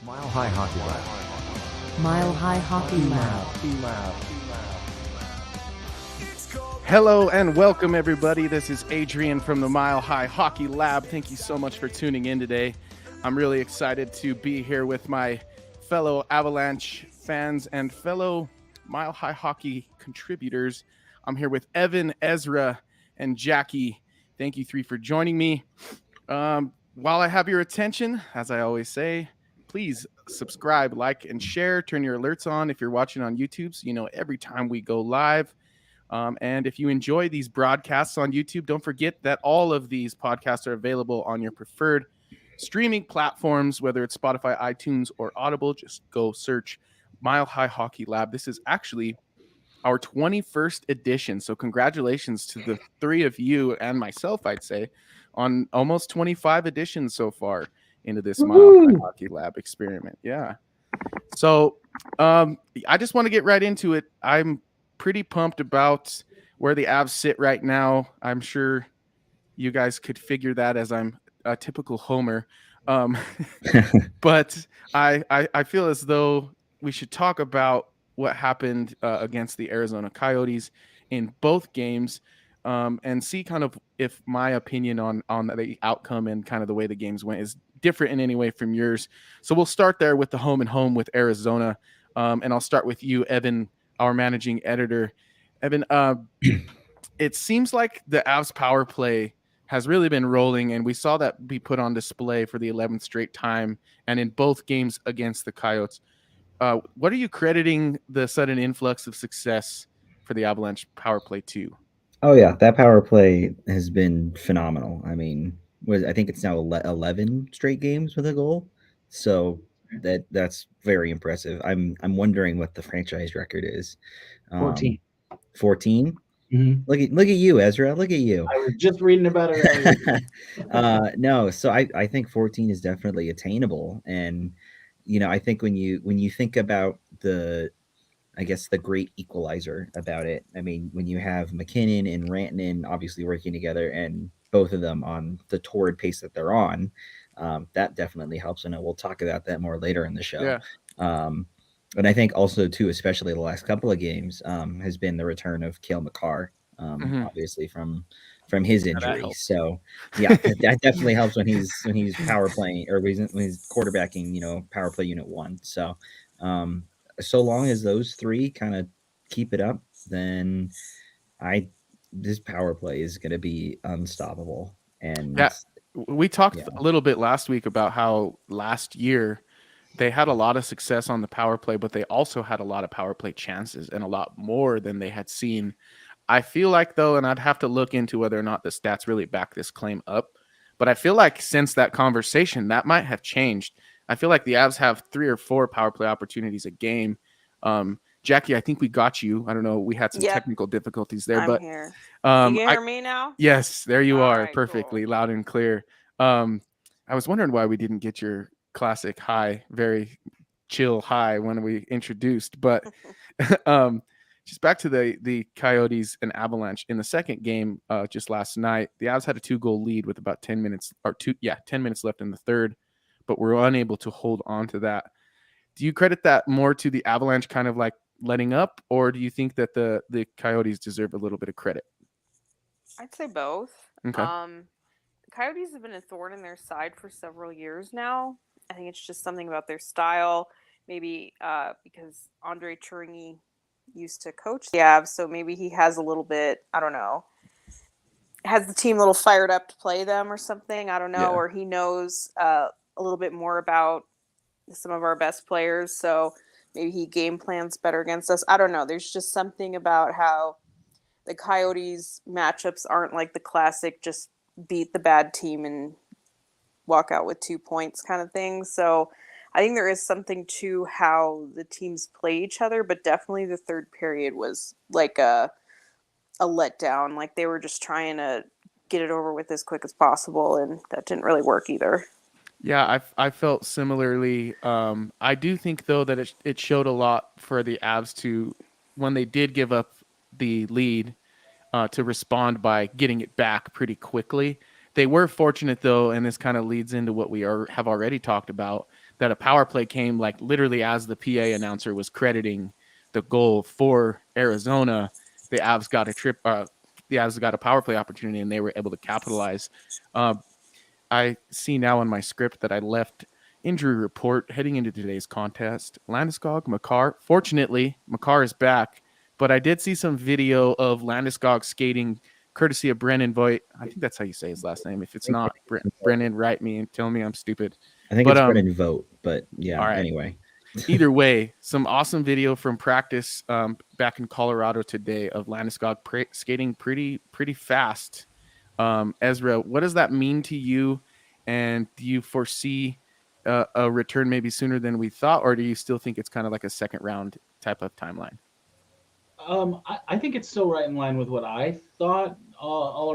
Mile High Hockey Lab. Mile High Hockey Lab. Hello and welcome, everybody. This is Adrian from the Mile High Hockey Lab. Thank you so much for tuning in today. I'm really excited to be here with my fellow Avalanche fans and fellow Mile High Hockey contributors. I'm here with Evan, Ezra, and Jackie. Thank you three for joining me. While I have your attention, as I always say, please subscribe, like, and share. Turn your alerts on if you're watching on YouTube so you know every time we go live. And if you enjoy these broadcasts on YouTube, don't forget that all of these podcasts are available on your preferred streaming platforms, whether it's Spotify, iTunes, or Audible. Just go search Mile High Hockey Lab. This is actually our 21st edition. So congratulations to the three of you and myself, I'd say, on almost 25 editions so far into this Mile High Hockey Lab experiment. Yeah. So I just want to get right into it. I'm pretty pumped about where the Avs sit right now. I'm sure you guys could figure that as I'm a typical homer. But I feel as though we should talk about what happened against the Arizona Coyotes in both games and see kind of if my opinion on the outcome and kind of the way the games went is different in any way from yours. So we'll start there with the home and home with Arizona. And I'll start with you, Evan, our managing editor. Evan, it seems like the Avs power play has really been rolling, and we saw that be put on display for the 11th straight time and in both games against the Coyotes. What are you crediting the sudden influx of success for the Avalanche power play to? Oh yeah, that power play has been phenomenal. I mean, I think it's now 11 straight games with a goal, so that's very impressive. I'm wondering what the franchise record is. 14. 14. Mm-hmm. Look at you, Ezra. Look at you. I was just reading about it earlier. No, so I think 14 is definitely attainable, and I think when you think about the great equalizer about it. I mean, when you have McKinnon and Rantanen obviously working together, and both of them on the torrid pace that they're on, that definitely helps. And we'll talk about that more later in the show. Yeah. And I think also too, especially the last couple of games, has been the return of Cale Makar, obviously from his injury. So yeah, that definitely helps when he's power playing or when he's quarterbacking, power play unit 1. So so long as those three kind of keep it up, then this power play is going to be unstoppable. And yeah, we talked a little bit last week about how last year they had a lot of success on the power play, but they also had a lot of power play chances and a lot more than they had seen. I feel like, though, and I'd have to look into whether or not the stats really back this claim up, but I feel like since that conversation, that might have changed. I feel like the Avs have 3 or 4 power play opportunities a game. Jackie, I think we got you. I don't know. We had some technical difficulties there, I'm here. You can hear me now? Yes, there you are. Right, perfectly cool. Loud and clear. I was wondering why we didn't get your classic high, very chill high when we introduced, but just back to the Coyotes and Avalanche in the second game just last night. The Avs had a 2-goal lead with about 10 minutes left in the third, but we're unable to hold on to that. Do you credit that more to the Avalanche kind of like letting up, or do you think that the Coyotes deserve a little bit of credit? I'd say both. Okay. The Coyotes have been a thorn in their side for several years now. I think it's just something about their style, maybe because Andre Turingi used to coach the Avs, so maybe he has a little bit, I don't know, has the team a little fired up to play them or something, I don't know, or he knows a little bit more about some of our best players, so maybe he game plans better against us. I don't know. There's just something about how the Coyotes matchups aren't like the classic just beat the bad team and walk out with 2 points kind of thing. So I think there is something to how the teams play each other, but definitely the third period was like a letdown. Like they were just trying to get it over with as quick as possible, and that didn't really work either. Yeah, I felt similarly. I do think, though, that it showed a lot for the Avs to, when they did give up the lead, to respond by getting it back pretty quickly. They were fortunate though, and this kind of leads into what we have already talked about, that a power play came like literally as the PA announcer was crediting the goal for Arizona. The Avs got a power play opportunity, and they were able to capitalize. I see now in my script that I left injury report heading into today's contest. Landeskog, Makar. Fortunately, Makar is back, but I did see some video of Landeskog skating courtesy of Brennan Voigt. I think that's how you say his last name. If it's not, Brennan, write me and tell me I'm stupid. I think it's Brennan Vogt, but yeah, all right. Anyway. Either way, some awesome video from practice back in Colorado today of Landeskog skating pretty fast. Ezra, what does that mean to you? And do you foresee a return maybe sooner than we thought, or do you still think it's kind of like a second round type of timeline? I think it's still right in line with what I thought all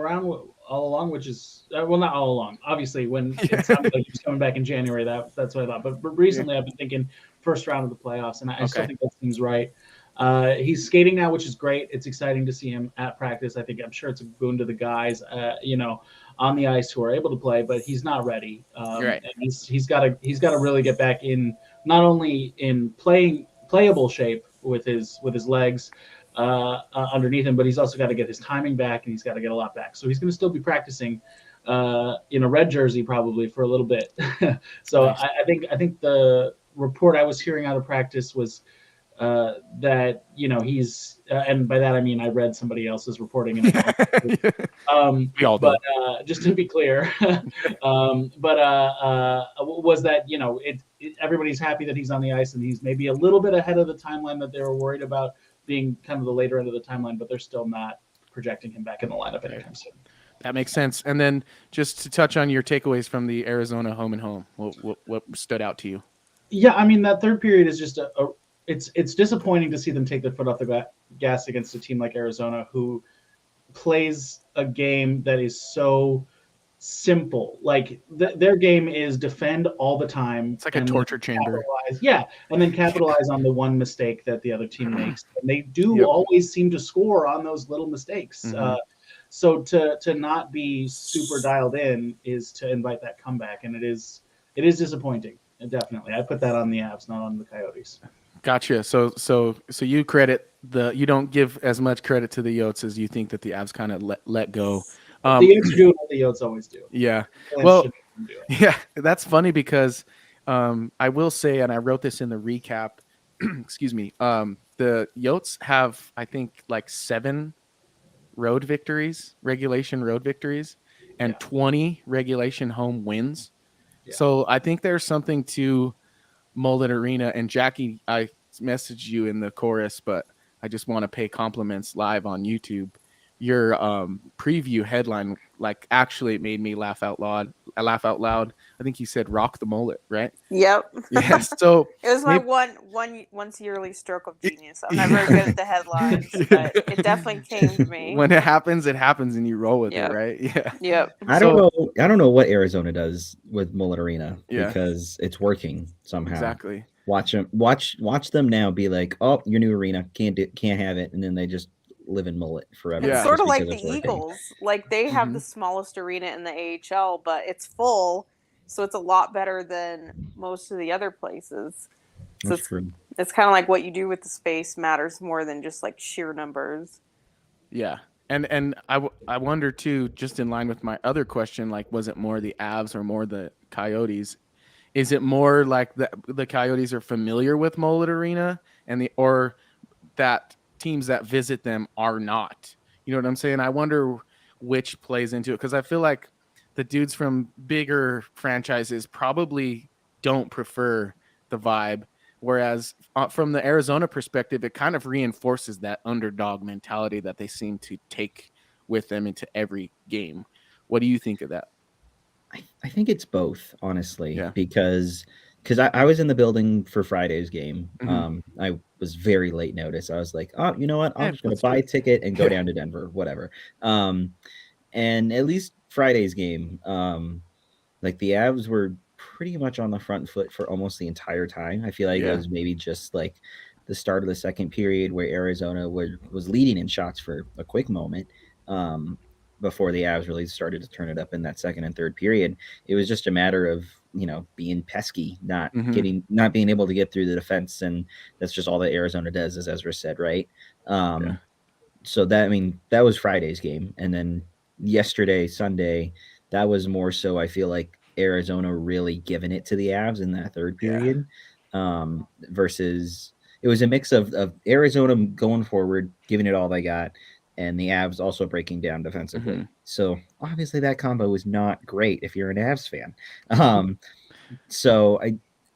along, which is well, not all along. Obviously, when it sounded like he was coming back in January, that's what I thought. But recently, I've been thinking first round of the playoffs, and I still think that seems right. He's skating now, which is great. It's exciting to see him at practice. I'm sure it's a boon to the guys, on the ice who are able to play, but he's not ready. Right. And he's got to really get back in, not only in playable shape with his legs underneath him, but he's also got to get his timing back, and he's got to get a lot back. So he's going to still be practicing in a red jersey probably for a little bit. So nice. I think the report I was hearing out of practice was that he's and by that I mean I read somebody else's reporting. We all do. But just to be clear, was that everybody's happy that he's on the ice, and he's maybe a little bit ahead of the timeline that they were worried about being kind of the later end of the timeline, but they're still not projecting him back in the lineup anytime soon. That makes sense. And then just to touch on your takeaways from the Arizona home and home, what stood out to you? Yeah, I mean that third period is just it's disappointing to see them take their foot off the gas against a team like Arizona, who plays a game that is so simple. Like their game is defend all the time. It's like a torture chamber. And then capitalize on the one mistake that the other team makes. And they do always seem to score on those little mistakes. Mm-hmm. So to not be super dialed in is to invite that comeback, and it is disappointing. Definitely, I put that on the Avs, not on the Coyotes. Gotcha. So you you don't give as much credit to the Yotes as you think that the Avs kind of let go. The Yotes are doing what the Yotes always do. Yeah. Well, yeah, that's funny because I will say, and I wrote this in the recap. Excuse me. The Yotes have, I think, like 7 regulation road victories, and 20 regulation home wins. Yeah. So I think there's something to Mullet Arena. And Jackie, I messaged you in the chorus, but I just want to pay compliments live on YouTube. Your preview headline actually made me laugh out loud. I think you said "rock the mullet," right? Yep. Yeah. So it was my once yearly stroke of genius. I'm not very good at the headlines, but it definitely came to me. When it happens, and you roll with it, right? Yeah. Yep. I don't know what Arizona does with Mullet Arena because it's working somehow. Exactly. Watch them now. Be like, oh, your new arena can't have it, and then they just live in mullet forever. It's sort of like the Eagles. Like they have the smallest arena in the AHL, but it's full, so it's a lot better than most of the other places. So That's true. It's kind of like what you do with the space matters more than just like sheer numbers. Yeah. And I wonder too, just in line with my other question, like was it more the Avs or more the Coyotes? Is it more like the Coyotes are familiar with Mullet Arena or that teams that visit them are not? You know what I'm saying? I wonder which plays into it, because I feel like the dudes from bigger franchises probably don't prefer the vibe, whereas from the Arizona perspective, it kind of reinforces that underdog mentality that they seem to take with them into every game. What do you think of that? I think it's both, honestly, because I was in the building for Friday's game. Mm-hmm. I was very late notice. I was like, oh, you know what? I'm just going to buy a ticket and go down to Denver, whatever. And at least Friday's game, like the Avs were pretty much on the front foot for almost the entire time. I feel like it was maybe just like the start of the second period where Arizona was leading in shots for a quick moment. before the Avs really started to turn it up in that second and third period. It was just a matter of, being pesky, not being able to get through the defense, and that's just all that Arizona does, as Ezra said, right? So that was Friday's game, and then yesterday, Sunday, that was more so, I feel like, Arizona really giving it to the Avs in that third period, versus it was a mix of Arizona going forward, giving it all they got, and the Avs also breaking down defensively. So obviously that combo is not great if you're an Avs fan. So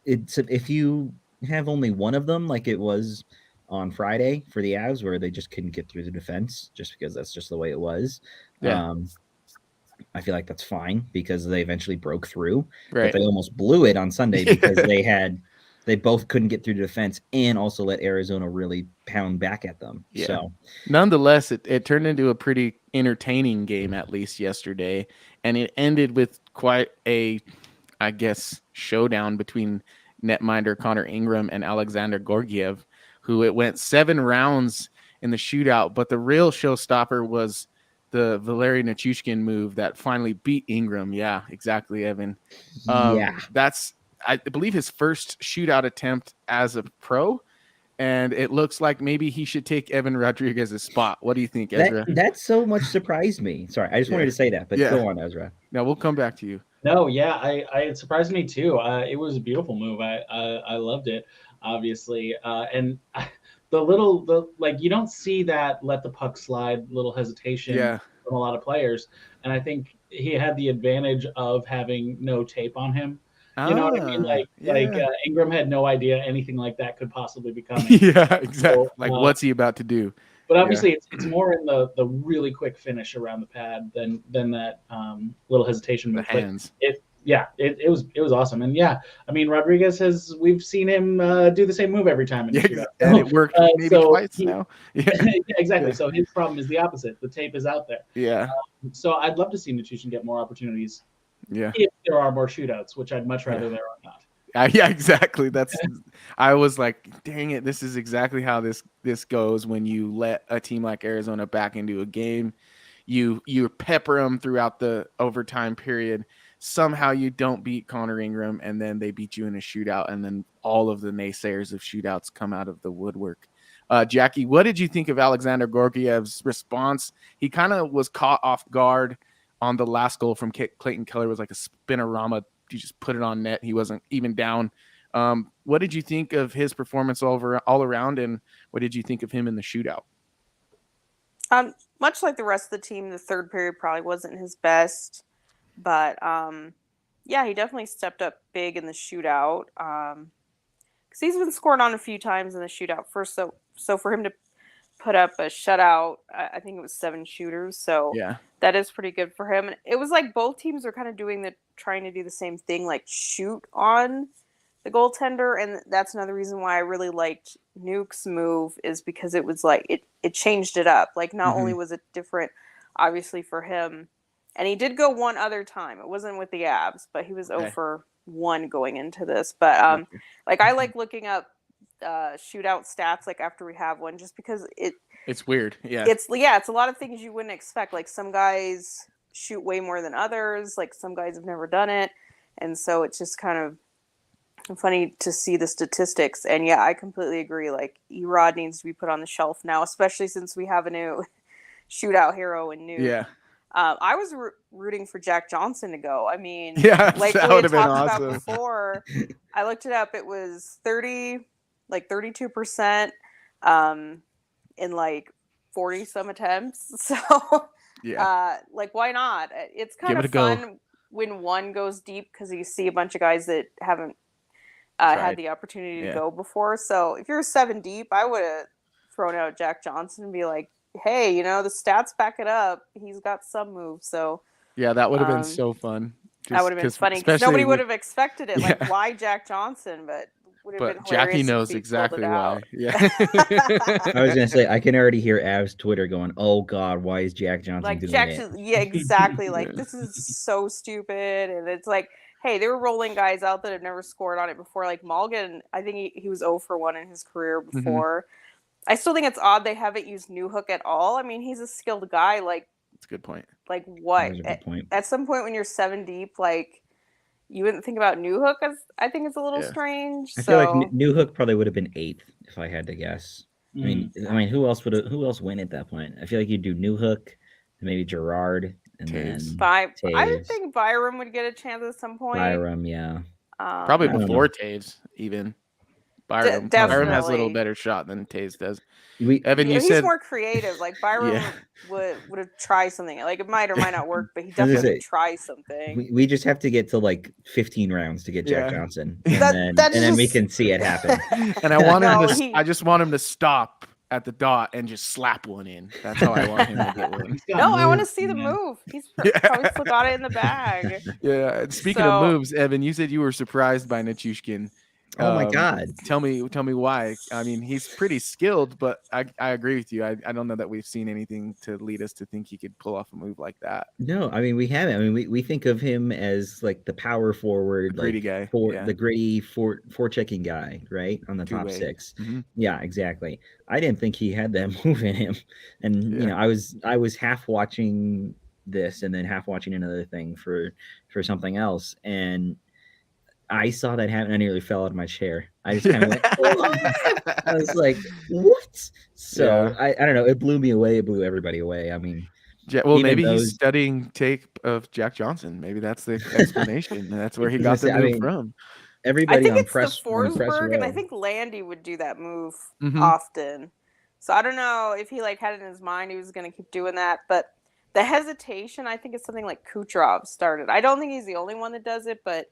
if you have only one of them, like it was on Friday for the Avs, where they just couldn't get through the defense, just because that's just the way it was. I feel like that's fine because they eventually broke through, but they almost blew it on Sunday because they both couldn't get through the defense and also let Arizona really pound back at them. So nonetheless, it turned into a pretty entertaining game, at least yesterday, and it ended with quite a, I guess, showdown between netminder Connor Ingram and Alexander Gorgiev, who it went 7 rounds in the shootout, but the real showstopper was the Valeri Nichushkin move that finally beat Ingram. Yeah, exactly, Evan. That's, I believe, his first shootout attempt as a pro, and it looks like maybe he should take Evan Rodriguez's spot. What do you think, Ezra? That so much surprised me. Sorry, I just wanted to say that, but go on, Ezra. No, we'll come back to you. No, yeah, it surprised me too. It was a beautiful move. I loved it, obviously, and you don't see that let the puck slide little hesitation from a lot of players, and I think he had the advantage of having no tape on him. You know what I mean? Ingram had no idea anything like that could possibly be coming. Yeah, exactly. So, what's he about to do? But obviously, it's more in the really quick finish around the pad than that little hesitation move. The hands. It was awesome, and I mean, Rodriguez we've seen him do the same move every time. And it worked maybe twice now. Yeah, exactly. So his problem is the opposite. The tape is out there. Yeah. So I'd love to see Nichushkin get more opportunities. Yeah. If there are more shootouts, which I'd much rather there are not. Yeah, exactly. I was like, dang it, this is exactly how this goes when you let a team like Arizona back into a game. You pepper them throughout the overtime period. Somehow you don't beat Connor Ingram, and then they beat you in a shootout, and then all of the naysayers of shootouts come out of the woodwork. Jackie, what did you think of Alexander Gorgiev's response? He kind of was caught off guard on the last goal from Clayton Keller. It was like a spinorama. You just put it on net. He wasn't even down. What did you think of his performance all around, and what did you think of him in the shootout? Much like the rest of the team, the third period probably wasn't his best, but he definitely stepped up big in the shootout. Because he's been scored on a few times in the shootout first, so for him to put up a shutout, I think it was 7 shooters, so that is pretty good for him. And it was like both teams were kind of trying to do the same thing, like shoot on the goaltender, and that's another reason why I really liked Nuke's move, is because it was like it changed it up. Like not only was it different, obviously, for him, and he did go one other time. It wasn't with the Avs, but he was 0 for 1 going into this. But I like looking up shootout stats like after we have one, just because it's weird. It's a lot of things you wouldn't expect. Like some guys shoot way more than others, like some guys have never done it, and so it's just kind of funny to see the statistics. And I completely agree, like Erod needs to be put on the shelf now, especially since we have a new shootout hero in Nuke. I was rooting for Jack Johnson to go. I mean, like that we would had have been talked awesome. about before, I looked it up. It was 32% in like 40 some attempts. So why not? It's kind of fun when one goes deep, because you see a bunch of guys that haven't had the opportunity to go before. So if you're 7 deep, I would have thrown out Jack Johnson and be like, hey, the stats back it up. He's got some moves. So that would have been so fun. That would have been funny, because nobody would have expected it. Like, why Jack Johnson? But would have been Jackie knows exactly why. I was gonna say, I can already hear Av's Twitter going, "Oh God, why is Jack Johnson doing it?" Yeah, exactly. Like this is so stupid, and it's like, hey, they were rolling guys out that have never scored on it before. Like Malgin, I think he was 0 for 1 in his career before. I still think it's odd they haven't used Newhook at all. I mean, he's a skilled guy. Like, that's a good point. like what? That's a good point. At some point when you're 7 deep, like you wouldn't think about New Hook as I think it's a little strange. I feel like So New Hook probably would have been 8th if I had to guess. I mean, who else win at that point? I feel like you'd do New Hook, maybe Gerard, and Taves. then I Taves, think Byram would get a chance at some point. Byram, yeah. Probably I don't before know. Taves, even. Byram Definitely has a little better shot than Taves does. We Evan, you he's said more creative. Like Byram Yeah. would have tried something. Like it might or might not work, but he I was gonna definitely say, would try something. we just have to get to like 15 rounds to get Jack Yeah. Johnson, That's and then we just- can see it happen. and I want him No, to. I just want him to stop at the dot and just slap one in. That's how I want him to get one. He's got No, I want to moves, see the man. move. He's Yeah. probably still got it in the bag. Yeah. And speaking So- of moves, Evan, you said you were surprised by Nichushkin. Oh my God! Tell me why. I mean, he's pretty skilled, but I agree with you. I don't know that we've seen anything to lead us to think he could pull off a move like that. No, I mean we haven't. I mean we think of him as like the power forward, Gritty like guy. for the gritty forechecking guy, right on the top Two-way. 6. Mhm. Yeah, exactly. I didn't think he had that move in him, and you know I was half watching this and then half watching another thing for something else, and I saw that happen. I nearly fell out of my chair. I just kind of went. Oh! I was like, "What?" So I don't know. It blew me away. It blew everybody away. I mean, Well, even maybe those- he's studying tape of Jack Johnson. Maybe that's the explanation. That's where he got the Listen, I move mean, from. I everybody think on it's press the on press Forsberg, and I row. think Landy would do that move Mhm. often. So I don't know if he like had it in his mind he was going to keep doing that, but the hesitation I think is something like Kucherov started. I don't think he's the only one that does it, but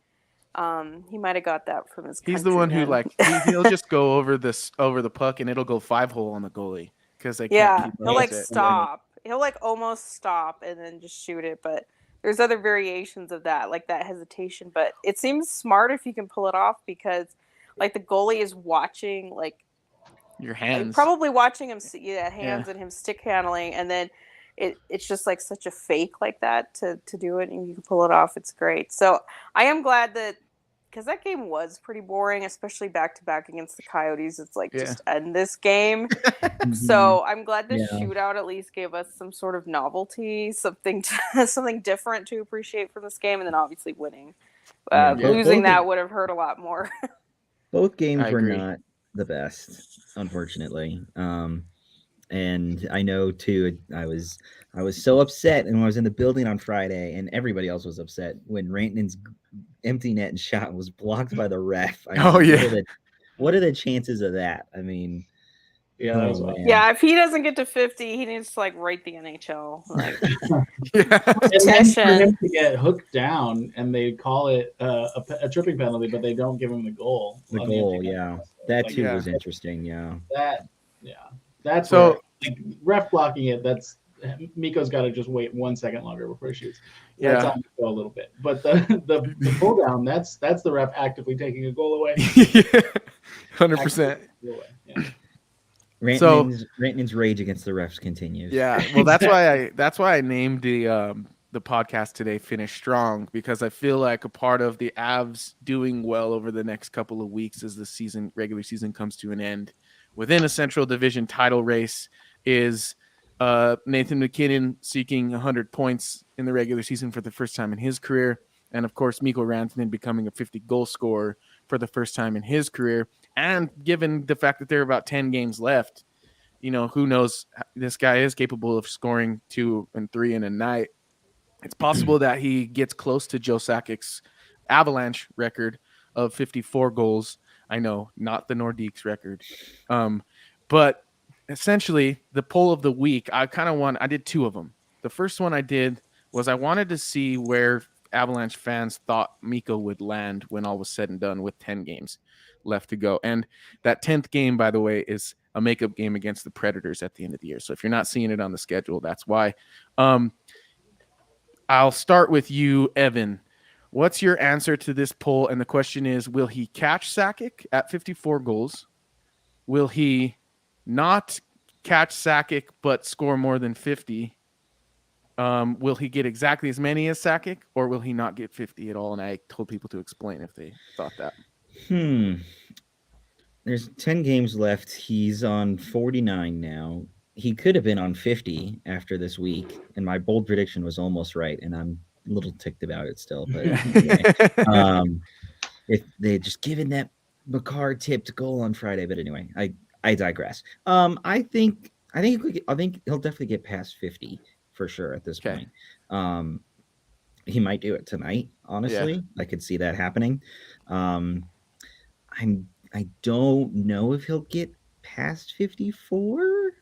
he might have got that from his. He's the one who countrymen. like he'll just go over the puck and it'll go 5-hole on the goalie because they can't Yeah, keep he'll up like with it. stop. He'll like almost stop and then just shoot it. But there's other variations of that, like that hesitation. But it seems smart if you can pull it off because, like, the goalie is watching, like Your hands. probably watching him, hands and him stick handling, and then it's just like such a fake like that to do it, and you can pull it off. It's great. So I am glad that. Because that game was pretty boring, especially back to back against the Coyotes. It's like just end this game. So I'm glad the shootout at least gave us some sort of novelty, something different to appreciate from this game, and then obviously winning. Losing that would have hurt a lot more. Both games were agree. not the best, unfortunately. And I know too. I was so upset, and when I was in the building on Friday, and everybody else was upset when Rantanen's empty net shot was blocked by the ref. I mean, what are the chances of that? I mean, Yeah, that was man. Yeah, if he doesn't get to 50, he needs to like write the NHL. Like, And then for petition. him to get hooked down, and they call it a tripping penalty, but they don't give him the goal. The on goal, empty net. yeah, So, that like, too was interesting. Yeah, that's So- where, like, ref blocking it. That's Mikko's got to just wait 1 second longer before he shoots. That's on Mikko a little bit, but the pull down, that's the ref actively taking a goal away. 100%. Yeah. Rantanen's rage against the refs continues. Yeah, well, that's why I named the podcast today "Finnish Strong" because I feel like a part of the Avs doing well over the next couple of weeks as the regular season comes to an end within a Central Division title race is Nathan MacKinnon seeking 100 points in the regular season for the first time in his career, and of course Mikko Rantanen becoming a 50-goal scorer for the first time in his career. And given the fact that there are about 10 games left, you know, who knows? This guy is capable of scoring 2 and 3 in a night. It's possible that he gets close to Joe Sakic's Avalanche record of 54 goals. I know, not the Nordiques record. But essentially, the poll of the week, I did 2 of them. The first one I did was I wanted to see where Avalanche fans thought Mikko would land when all was said and done with 10 games left to go. And that 10th game, by the way, is a makeup game against the Predators at the end of the year. So if you're not seeing it on the schedule, that's why. I'll start with you, Evan. What's your answer to this poll? And the question is, will he catch Sakic at 54 goals? Will he not catch Sakic but score more than 50? Will he get exactly as many as Sakic, or will he not get 50 at all? And I told people to explain if they thought that. There's 10 games left. He's on 49 now. he could have been on 50 after this week, and my bold prediction was almost right, and I'm a little ticked about it still. But anyway, if they had just given that McCarr tipped goal on Friday, but anyway, I digress. I think he'll definitely get past 50 for sure at this point. He might do it tonight. Honestly, I could see that happening. I don't know if he'll get past 54.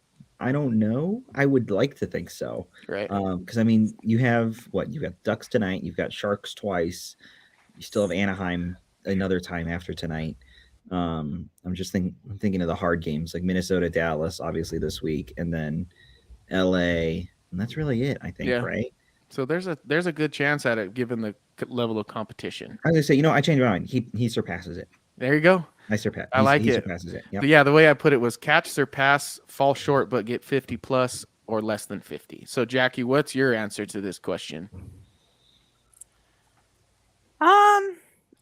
I don't know. I would like to think so. Right. Because I mean, you have what? You got Ducks tonight. You've got Sharks twice. You still have Anaheim another time after tonight. I'm thinking of the hard games like Minnesota, Dallas, obviously this week, and then LA, and that's really it. I think, right? So there's a good chance at it given the level of competition. I was gonna say, I changed my mind. He surpasses it. There you go. I like it. He surpasses it. Yep. Yeah, the way I put it was catch, surpass, fall short, but get 50 plus or less than 50. So Jackie, what's your answer to this question?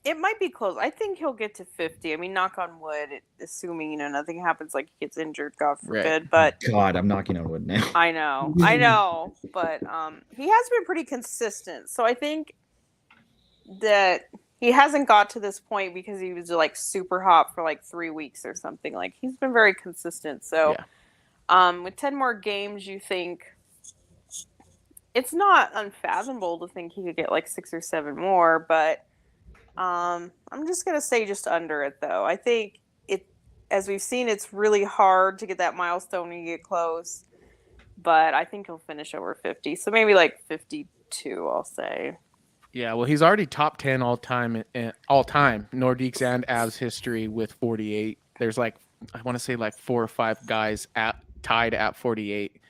It might be close. I think he'll get to 50. I mean, knock on wood, assuming nothing happens, like he gets injured, God forbid. Right. But God, I'm knocking on wood now. I know, but he has been pretty consistent. So I think that he hasn't got to this point because he was like super hot for like 3 weeks or something. Like he's been very consistent. So, with 10 more games, you think it's not unfathomable to think he could get like 6 or 7 more, but I'm just gonna say just under it though. I think it, as we've seen, it's really hard to get that milestone when you get close, but I think he'll finish over 50. So maybe like 52, I'll say. Yeah, well, he's already top 10 all time Nordiques and Avs history with 48. There's like, I want to say like 4 or 5 guys tied at 48,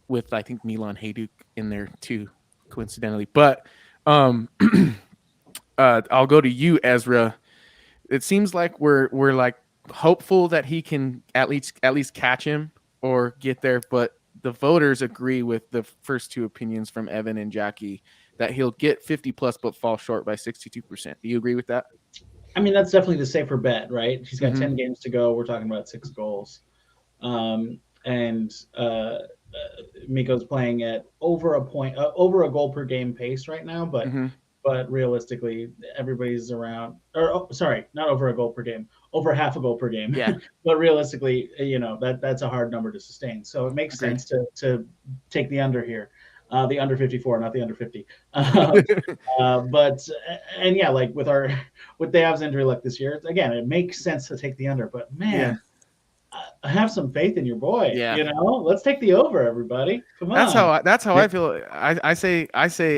with I think Milan Hajduk in there too, coincidentally. But I'll go to you, Ezra. It seems like we're like hopeful that he can at least catch him or get there, but the voters agree with the first 2 opinions from Evan and Jackie that he'll get 50 plus but fall short by 62%. Do you agree with that? I mean, that's definitely the safer bet, right? He's got 10 games to go. We're talking about 6 goals. And Mikko's playing at over a goal per game pace right now, but realistically, everybody's around, not over a goal per game, over half a goal per game. Yeah. But realistically, that's a hard number to sustain. So it makes sense to take the under here. The under 54, not the under 50. But yeah, like with the Avs injury luck this year, again, it makes sense to take the under. But man, have some faith in your boy. Yeah. Let's take the over, everybody. Come on. That's how I feel. I say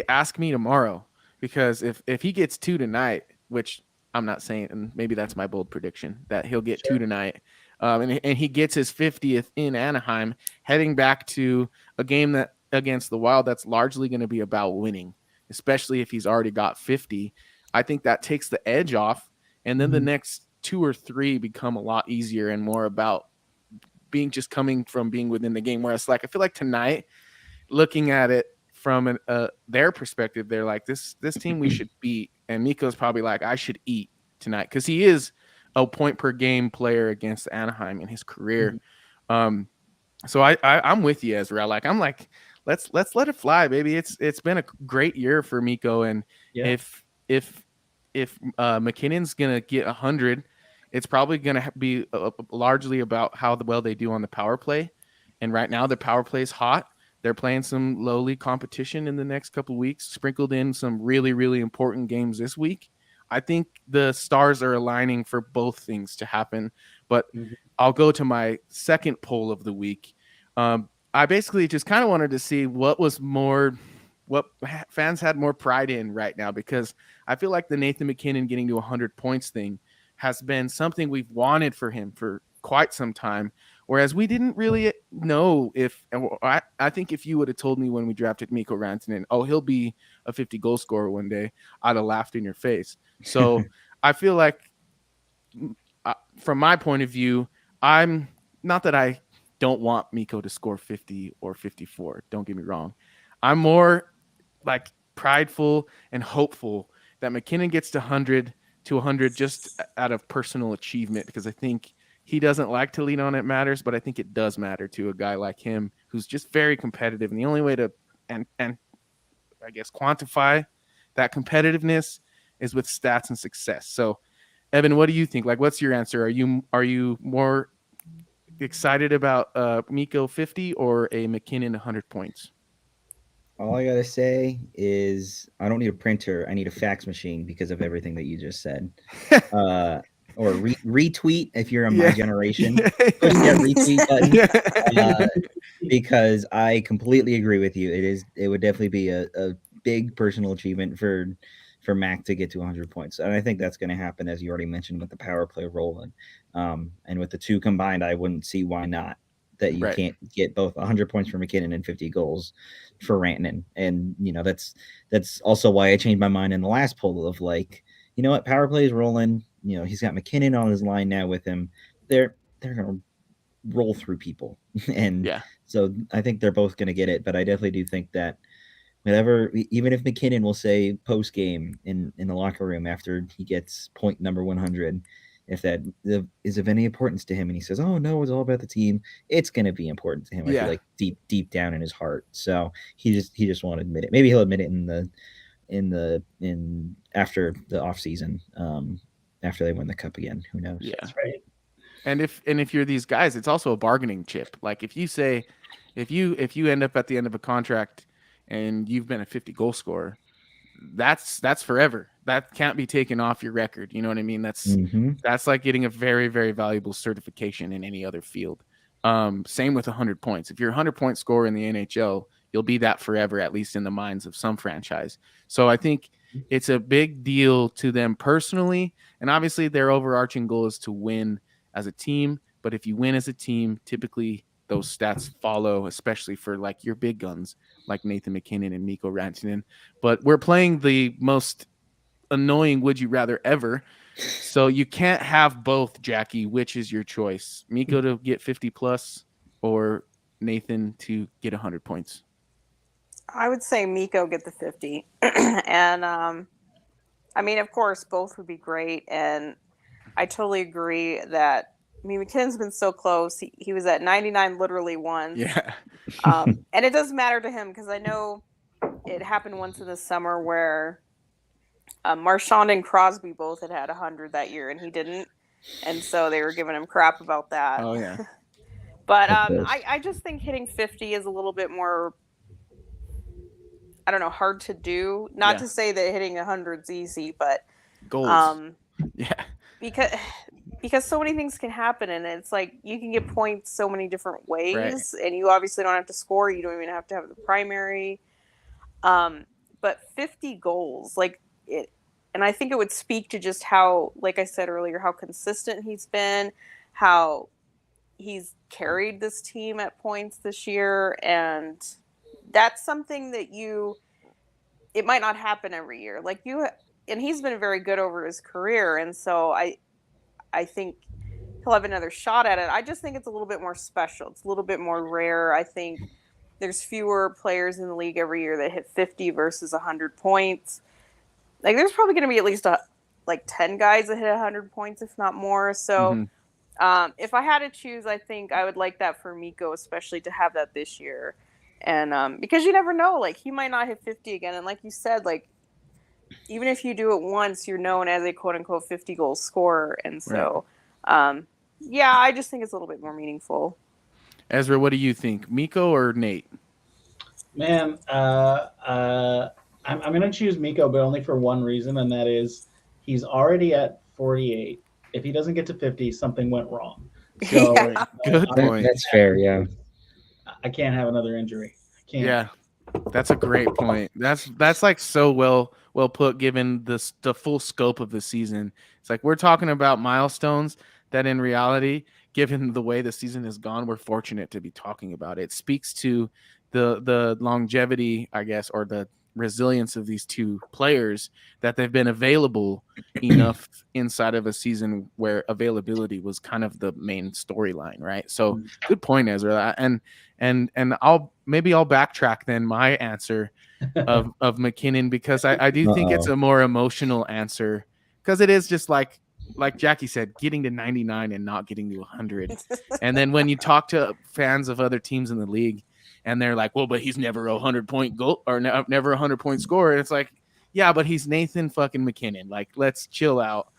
ask me tomorrow, because if he gets 2 tonight, which I'm not saying, and maybe that's my bold prediction that he'll get 2 tonight. And he gets his 50th in Anaheim, heading back to a game that against the Wild that's largely going to be about winning, especially if he's already got 50. I think that takes the edge off, and then the next 2 or 3 become a lot easier and more about coming from being within the game. Whereas like I feel like tonight, looking at it from their perspective, they're like this team we should beat, and Mikko's probably like I should eat tonight because he is a point per game player against Anaheim in his career. So I'm with you, Ezra. I'm like, let's let it fly, baby. It's been a great year for Mikko, and if McKinnon's gonna get 100, it's probably gonna be largely about how well they do on the power play. And right now the power play is hot. They're playing some lowly competition in the next couple of weeks, sprinkled in some really, really important games this week. I think the stars are aligning for both things to happen. But I'll go to my second poll of the week. I basically just kind of wanted to see what fans had more pride in right now, because I feel like the Nathan MacKinnon getting to 100 points thing has been something we've wanted for him for quite some time. Whereas we didn't really know I think if you would have told me when we drafted Mikko Rantanen, he'll be a 50 goal scorer one day, I'd have laughed in your face. So I feel like from my point of view, I'm not that I don't want Mikko to score 50 or 54. Don't get me wrong. I'm more like prideful and hopeful that MacKinnon gets to 100 just out of personal achievement, because I think he doesn't like to lean on it matters, but I think it does matter to a guy like him who's just very competitive. And the only way to and I guess quantify that competitiveness is with stats and success. So, Evan, what do you think? Like, what's your answer? Are you more excited about Miko 50 or a McKinnon 100 points? All I gotta say is I don't need a printer. I need a fax machine because of everything that you just said. Or retweet if you're in my generation. Push that retweet button because I completely agree with you. It would definitely be a big personal achievement for Mac to get to 100 points, and I think that's going to happen, as you already mentioned, with the power play rolling, and with the two combined, I wouldn't see why not. That you can't get both 100 points for McKinnon and 50 goals for Rantanen, and that's also why I changed my mind in the last poll of like, you know what, power play is rolling. He's got McKinnon on his line now with him. They're gonna roll through people, and so I think they're both gonna get it. But I definitely do think that even if McKinnon will say post game in the locker room after he gets point number 100, if that is of any importance to him, and he says, "Oh no, it's all about the team," it's gonna be important to him. I feel like deep down in his heart. So he just won't admit it. Maybe he'll admit it in after the off season, after they win the cup again. Who knows? Yeah, that's right. And if you're these guys, it's also a bargaining chip. Like if you end up at the end of a contract and you've been a 50 goal scorer, that's forever. That can't be taken off your record. You know what I mean? That's like getting a very, very valuable certification in any other field. Same with 100 points. If you're a 100-point scorer in the NHL, you'll be that forever, at least in the minds of some franchise. So I think it's a big deal to them personally. And obviously their overarching goal is to win as a team. But if you win as a team, typically those stats follow, especially for like your big guns like Nathan McKinnon and Mikko Rantanen. But we're playing the most annoying would you rather ever. So you can't have both, Jackie. Which is your choice? Mikko to get 50 plus or Nathan to get 100 points? I would say Mikko get the 50. And I mean, of course, both would be great. And I totally agree that, I mean, McKinnon's been so close. He was at 99 literally once. Yeah. And it does matter to him because I know it happened once in the summer where Marchand and Crosby both had 100 that year and he didn't. And so they were giving him crap about that. Oh, yeah. But I just think hitting 50 is a little bit more, I don't know, hard to do. Not to say that hitting 100 is easy, but goals. Because so many things can happen, and it's like you can get points so many different ways, and you obviously don't have to score. You don't even have to have the primary. But 50 goals, like it, and I think it would speak to just how, like I said earlier, how consistent he's been, how he's carried this team at points this year, and that's something that it might not happen every year. Like and he's been very good over his career, and so I think he'll have another shot at it. I just think it's a little bit more special. It's a little bit more rare. I think there's fewer players in the league every year that hit 50 versus 100 points. Like there's probably going to be at least 10 guys that hit 100 points, if not more. So if I had to choose, I think I would like that for Mikko, especially to have that this year. And because you never know, like he might not hit 50 again. And like you said, like even if you do it once, you're known as a quote unquote 50 goal scorer. And so, I just think it's a little bit more meaningful. Ezra, what do you think? Mikko or Nate? Man, I'm going to choose Mikko, but only for one reason, and that is he's already at 48. If he doesn't get to 50, something went wrong. So, good point. That's fair, yeah. I can't have another injury. I can't. Yeah, that's a great point. That's like so well put, given the full scope of the season. It's like we're talking about milestones that in reality, given the way the season has gone, we're fortunate to be talking about it. It speaks to the longevity, I guess, or the resilience of these two players, that they've been available enough inside of a season where availability was kind of the main storyline, right? So good point, Ezra. And I'll backtrack then my answer of McKinnon, because I do think it's a more emotional answer, because it is just like like Jackie said, getting to 99 and not getting to 100. And then when you talk to fans of other teams in the league, and they're like, "Well, but he's never a 100-point goal or never a 100-point scorer." And it's like, yeah, but he's Nathan fucking McKinnon. Like, let's chill out,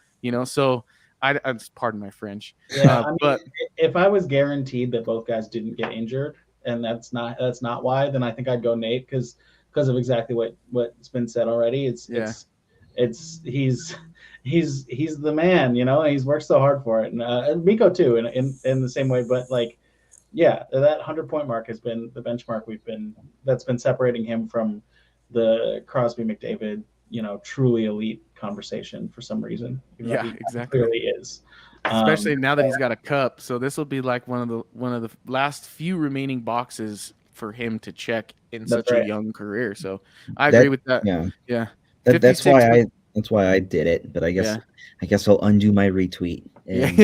So I pardon my French. Yeah, but if I was guaranteed that both guys didn't get injured, and that's not why, then I think I'd go Nate because of exactly what's been said already. It's he's the man, He's worked so hard for it, and Miko too, in the same way. But like, yeah, that 100-point mark has been the benchmark that's been separating him from the Crosby McDavid, truly elite conversation for some reason. Yeah, exactly. Clearly is. Especially now that he's got a cup, so this will be like one of the last few remaining boxes for him to check in such a young career. So I agree with that. Yeah. That's why I did it. But I guess I'll undo my retweet and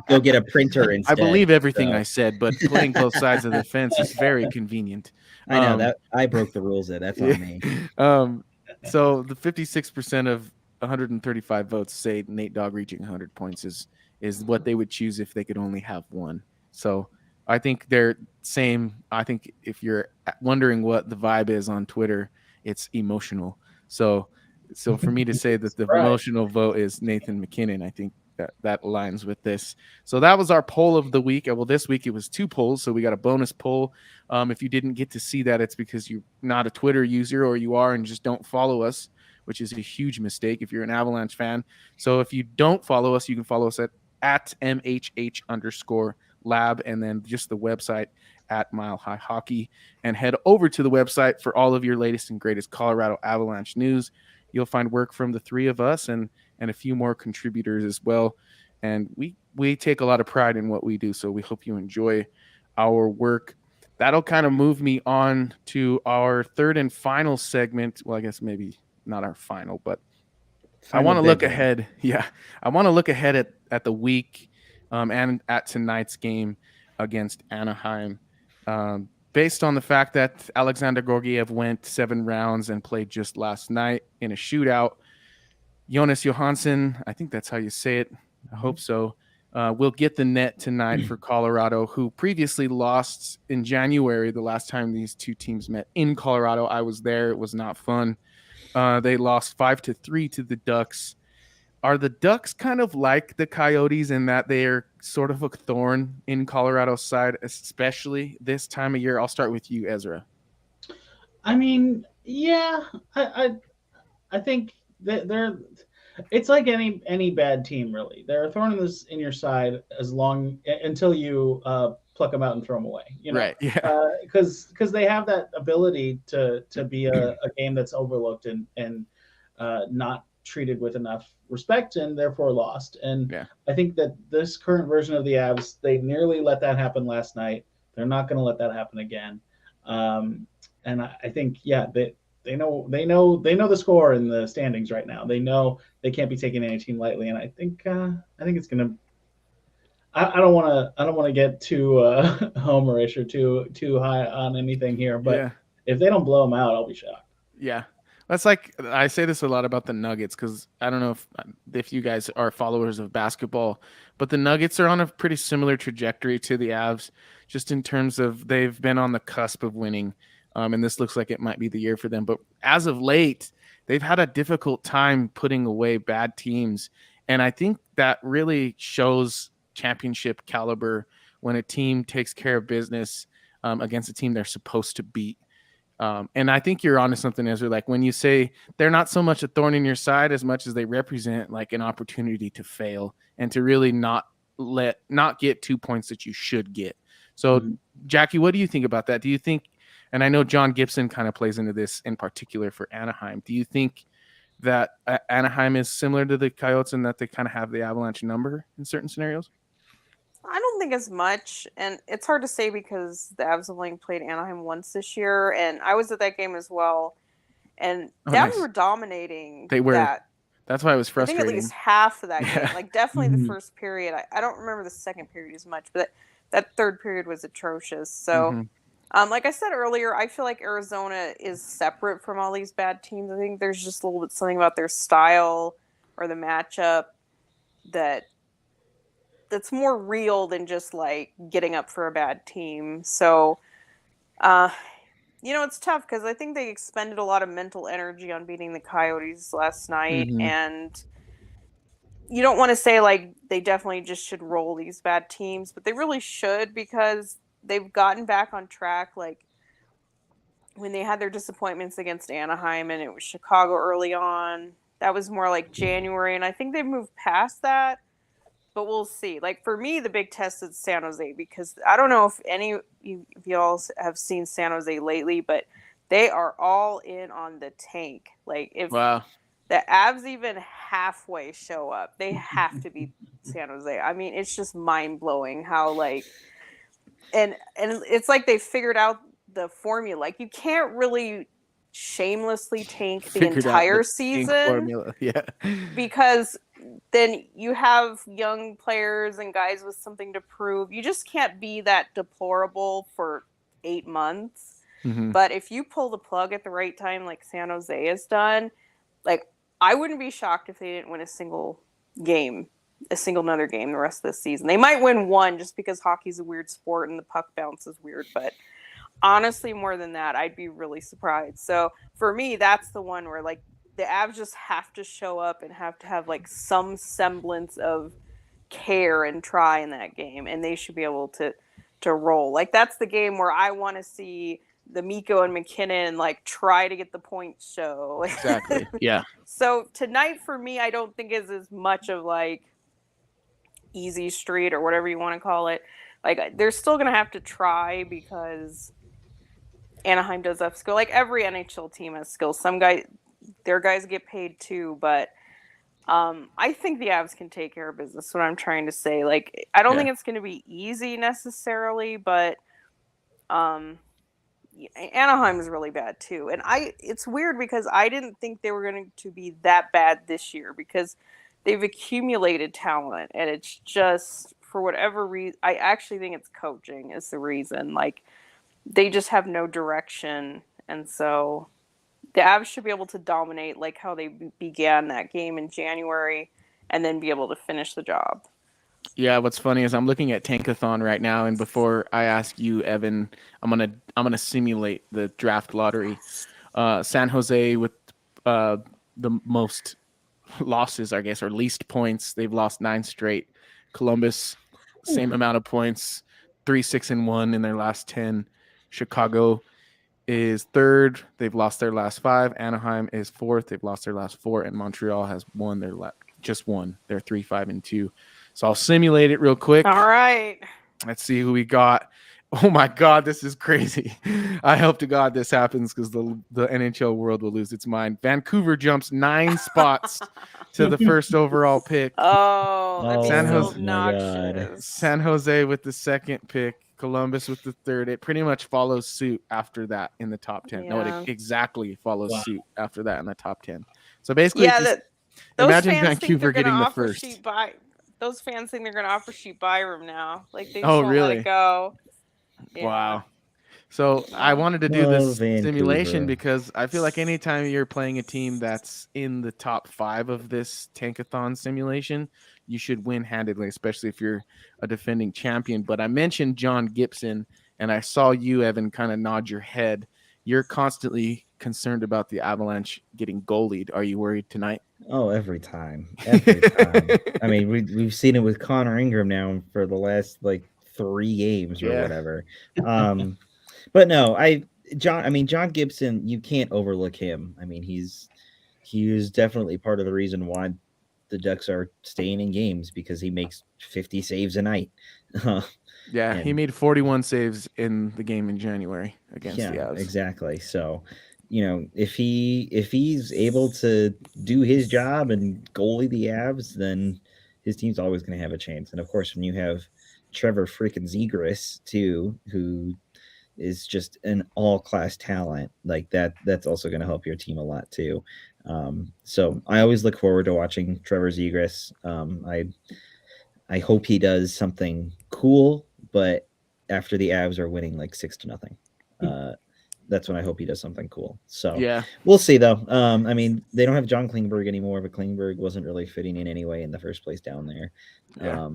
go get a printer instead. I believe everything I said, but playing both sides of the fence is very convenient. I know that I broke the rules there. That's on me. So the 56% of 135 votes say Nate Dogg reaching 100 points is what they would choose if they could only have one. So I think they're same. I think if you're wondering what the vibe is on Twitter, it's emotional. So for me to say that the emotional vote is Nathan McKinnon, I think that aligns with this. So that was our poll of the week. Well, this week it was 2 polls, so we got a bonus poll. If you didn't get to see that, it's because you're not a Twitter user, or you are and just don't follow us, which is a huge mistake if you're an Avalanche fan. So if you don't follow us, you can follow us at MHH_lab, and then just the website at Mile High Hockey, and head over to the website for all of your latest and greatest Colorado Avalanche news. You'll find work from the 3 of us and a few more contributors as well. And we take a lot of pride in what we do, so we hope you enjoy our work. That'll kind of move me on to our third and final segment. Well, I guess maybe not our final, but I want to look ahead. Yeah, I want to look ahead at the week and at tonight's game against Anaheim. Based on the fact that Alexander Georgiev went 7 rounds and played just last night in a shootout, Jonas Johansson, I think that's how you say it, I hope so, will get the net tonight for Colorado, who previously lost in January, the last time these two teams met in Colorado. I was there. It was not fun. They lost 5-3 to the Ducks. Are the Ducks kind of like the Coyotes in that they are sort of a thorn in Colorado's side, especially this time of year? I'll start with you, Ezra. I mean, yeah, I think that it's like any bad team, really. They're a thorn in your side until you pluck them out and throw them away. Right? Yeah. Because they have that ability to be a game that's overlooked and not treated with enough respect, and therefore lost. And I think that this current version of the Avs, they nearly let that happen last night. They're not going to let that happen again. And I think, they know the score in the standings right now. They know they can't be taking any team lightly, and I think it's gonna. I don't want to get too homerish or too high on anything here, but if they don't blow them out, I'll be shocked. Yeah. That's like, I say this a lot about the Nuggets, because I don't know if you guys are followers of basketball, but the Nuggets are on a pretty similar trajectory to the Avs, just in terms of they've been on the cusp of winning, and this looks like it might be the year for them. But as of late, they've had a difficult time putting away bad teams, and I think that really shows championship caliber when a team takes care of business against a team they're supposed to beat. And I think you're onto something, Ezra. Like when you say they're not so much a thorn in your side as much as they represent like an opportunity to fail and to really not get 2 points that you should get. So, Jackie, what do you think about that? Do you think, and I know John Gibson kind of plays into this in particular for Anaheim, do you think that Anaheim is similar to the Coyotes in that they kind of have the Avalanche number in certain scenarios? I don't think as much, and it's hard to say because the Avs have only played Anaheim once this year, and I was at that game as well, and the Avs were dominating. They were. That's why it was frustrating. I think at least half of that game, like definitely the first period. I don't remember the second period as much, but that third period was atrocious. So, like I said earlier, I feel like Arizona is separate from all these bad teams. I think there's just a little bit something about their style. or the matchup that's more real than just like getting up for a bad team. So, it's tough because I think they expended a lot of mental energy on beating the Coyotes last night, Mhm. and you don't want to say like they definitely just should roll these bad teams, but they really should because they've gotten back on track. Like when they had their disappointments against Anaheim and it was Chicago early on, that was more like January, and I think they've moved past that. But we'll see. Like for me, the big test is San Jose because I don't know if any of y'all have seen San Jose lately, but they are all in on the tank. Like if Wow. the Avs even halfway show up, they have to beat San Jose. I mean, it's just mind blowing how like, and it's like they figured out the formula. Like you can't really shamelessly tank the Figured out entire the tank season formula. Yeah. because then you have young players and guys with something to prove. You just can't be that deplorable for 8 months. Mhm. But if you pull the plug at the right time, like San Jose has done, like I wouldn't be shocked if they didn't win a single another game the rest of the season. They might win one just because hockey's a weird sport and the puck bounce is weird, but honestly, more than that, I'd be really surprised. So for me, that's the one where like the Avs just have to show up and have to have like some semblance of care and try in that game, and they should be able to roll. Like that's the game where I want to see the Miko and McKinnon like try to get the points show. Exactly. Yeah. So tonight for me, I don't think is as much of like easy street or whatever you want to call it. Like they're still gonna have to try because Anaheim does have skill. Like every NHL team has skill. Their guys get paid too, but I think the Avs can take care of business. What I'm trying to say, like, I don't think it's going to be easy necessarily, but Anaheim is really bad too. And it's weird because I didn't think they were going to be that bad this year because they've accumulated talent, and it's just for whatever reason. I actually think it's coaching is the reason. Like, they just have no direction, and so the Avs should be able to dominate like how they began that game in January and then be able to finish the job. Yeah, what's funny is I'm looking at Tankathon right now, and before I ask you, Evan, I'm gonna simulate the draft lottery. San Jose with the most losses, I guess, or least points. They've lost 9 straight. Columbus, same amount of points, 3-6-1 in their last 10. Chicago is third. They've lost their last 5. Anaheim is fourth. They've lost their last 4, and Montreal has won just one. They're 3-5-2. So I'll simulate it real quick. All right. Let's see who we got. Oh my God, this is crazy. I hope to God this happens because the NHL world will lose its mind. Vancouver jumps 9 spots to the first overall pick. Oh, that'd be San so Jose- obnoxious. San Jose with the second pick. Columbus with the third. It pretty much follows suit after that in the top 10. No, Yeah. it exactly follows suit after that in the top 10. So basically, Yeah, those imagine fans think Vancouver they're gonna getting the offer first. those fans think they're going to offer Sheet Byram now. Like, they just Oh, won't let really? it go. Yeah. Wow. So I wanted to do Oh, this Vancouver. simulation because I feel like anytime you're playing a team that's in the top 5 of this Tankathon simulation, you should win handedly, especially if you're a defending champion. But I mentioned John Gibson, and I saw you, Evan, kind of nod your head. You're constantly concerned about the Avalanche getting goalied. Are you worried tonight? Oh, every time. Every time. I mean, we've seen it with Connor Ingram now for the last like 3 games or whatever. But no, John Gibson, you can't overlook him. I mean, he is definitely part of the reason why the Ducks are staying in games because he makes 50 saves a night. Yeah, he made 41 saves in the game in January against the Avs. Exactly. So, if he's able to do his job and goalie the Avs, then his team's always going to have a chance. And of course, when you have Trevor freaking Zegras too, who is just an all-class talent, like that's also going to help your team a lot too. So I always look forward to watching Trevor Zegras. I hope he does something cool, but after the Avs are winning like 6-0. that's when I hope he does something cool. So Yeah. we'll see though. I mean, they don't have John Klingberg anymore, but Klingberg wasn't really fitting in anyway in the first place down there. Yeah.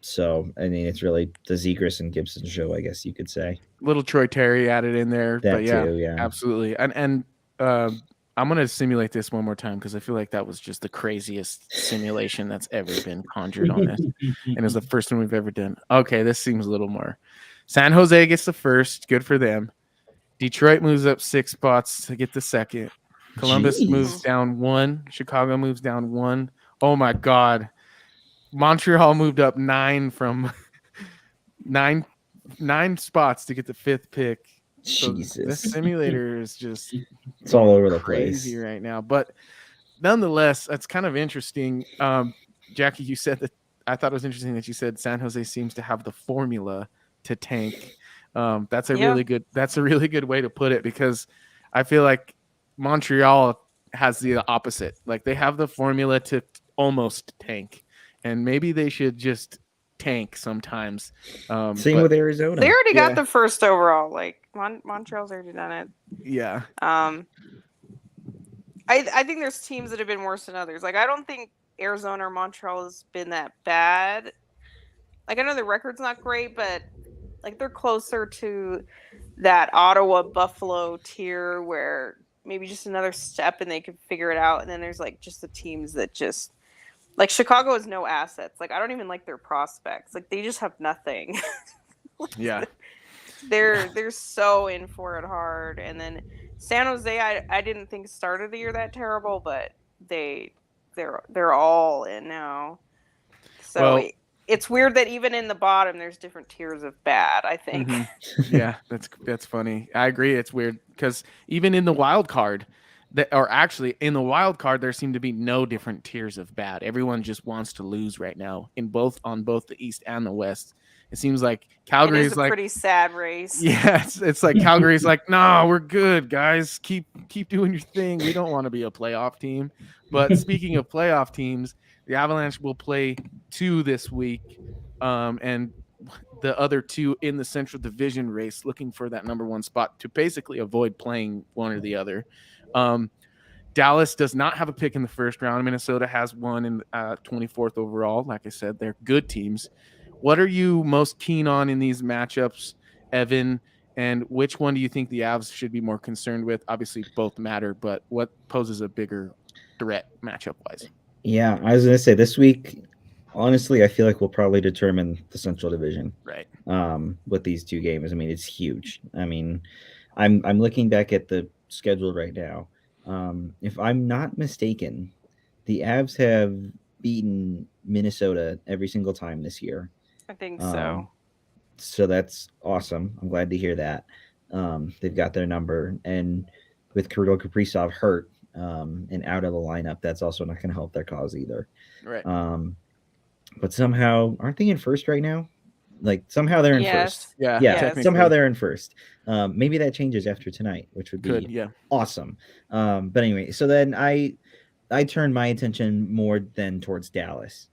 So I mean, it's really the Zegras and Gibson show, I guess you could say. Little Troy Terry added in there, That but yeah, too, yeah. absolutely. And I'm gonna simulate this one more time because I feel like that was just the craziest simulation that's ever been conjured on this, and it's the first one we've ever done. Okay, this seems a little more. San Jose gets the first, good for them. Detroit moves up 6 spots to get the second. Columbus Jeez. moves down 1. Chicago moves down 1. Oh my God. Montreal moved up 9 from 9 spots to get the 5th pick. So Jesus. this simulator is just It's all over the crazy place. right now. But nonetheless, that's kind of interesting. Jackie, you said that I thought it was interesting that you said San Jose seems to have the formula to tank. That's a really good way to put it, because I feel like Montreal has the opposite. Like they have the formula to almost tank, and maybe they should just tank sometimes. Same with Arizona. They already got the first overall. Like Montreal's already done it. Yeah. I think there's teams that have been worse than others. Like I don't think Arizona or Montreal has been that bad. Like I know the record's not great, but like they're closer to that Ottawa Buffalo tier where maybe just another step and they could figure it out. And then there's like just the teams that just like Chicago has no assets. Like I don't even like their prospects. Like they just have nothing. Yeah. They're so in for it hard. And then San Jose, I didn't think started the year that terrible, but they're all in now. So it's weird that even in the bottom there's different tiers of bad, I think. Yeah, that's funny. I agree. It's weird because even in the wild card, in the wild card, there seem to be no different tiers of bad. Everyone just wants to lose right now on both the East and the West. It seems like Calgary is like pretty sad race. Yeah, it's like Calgary's like, no, we're good, guys. Keep doing your thing. We don't want to be a playoff team. But speaking of playoff teams, the Avalanche will play 2 this week, and the other 2 in the Central Division race, looking for that number 1 spot to basically avoid playing one or the other. Dallas does not have a pick in the first round. Minnesota has one in 24th overall. Like I said, they're good teams. What are you most keen on in these matchups, Evan? And which one do you think the Avs should be more concerned with? Obviously, both matter, but what poses a bigger threat matchup-wise? Yeah, I was going to say this week, honestly, I feel like we'll probably determine the Central Division. Right. With these 2 games. I mean, it's huge. I mean, I'm looking back at the schedule right now. If I'm not mistaken, the Avs have beaten Minnesota every single time this year. I think so. So that's awesome. I'm glad to hear that. They've got their number, and with Kirill Kaprizov hurt and out of the lineup, that's also not going to help their cause either. Right. But somehow, aren't they in first right now? Like somehow they're in first. Yeah. Somehow they're in first. Maybe that changes after tonight, which would be awesome. But anyway, so then I turned my attention more then towards Dallas.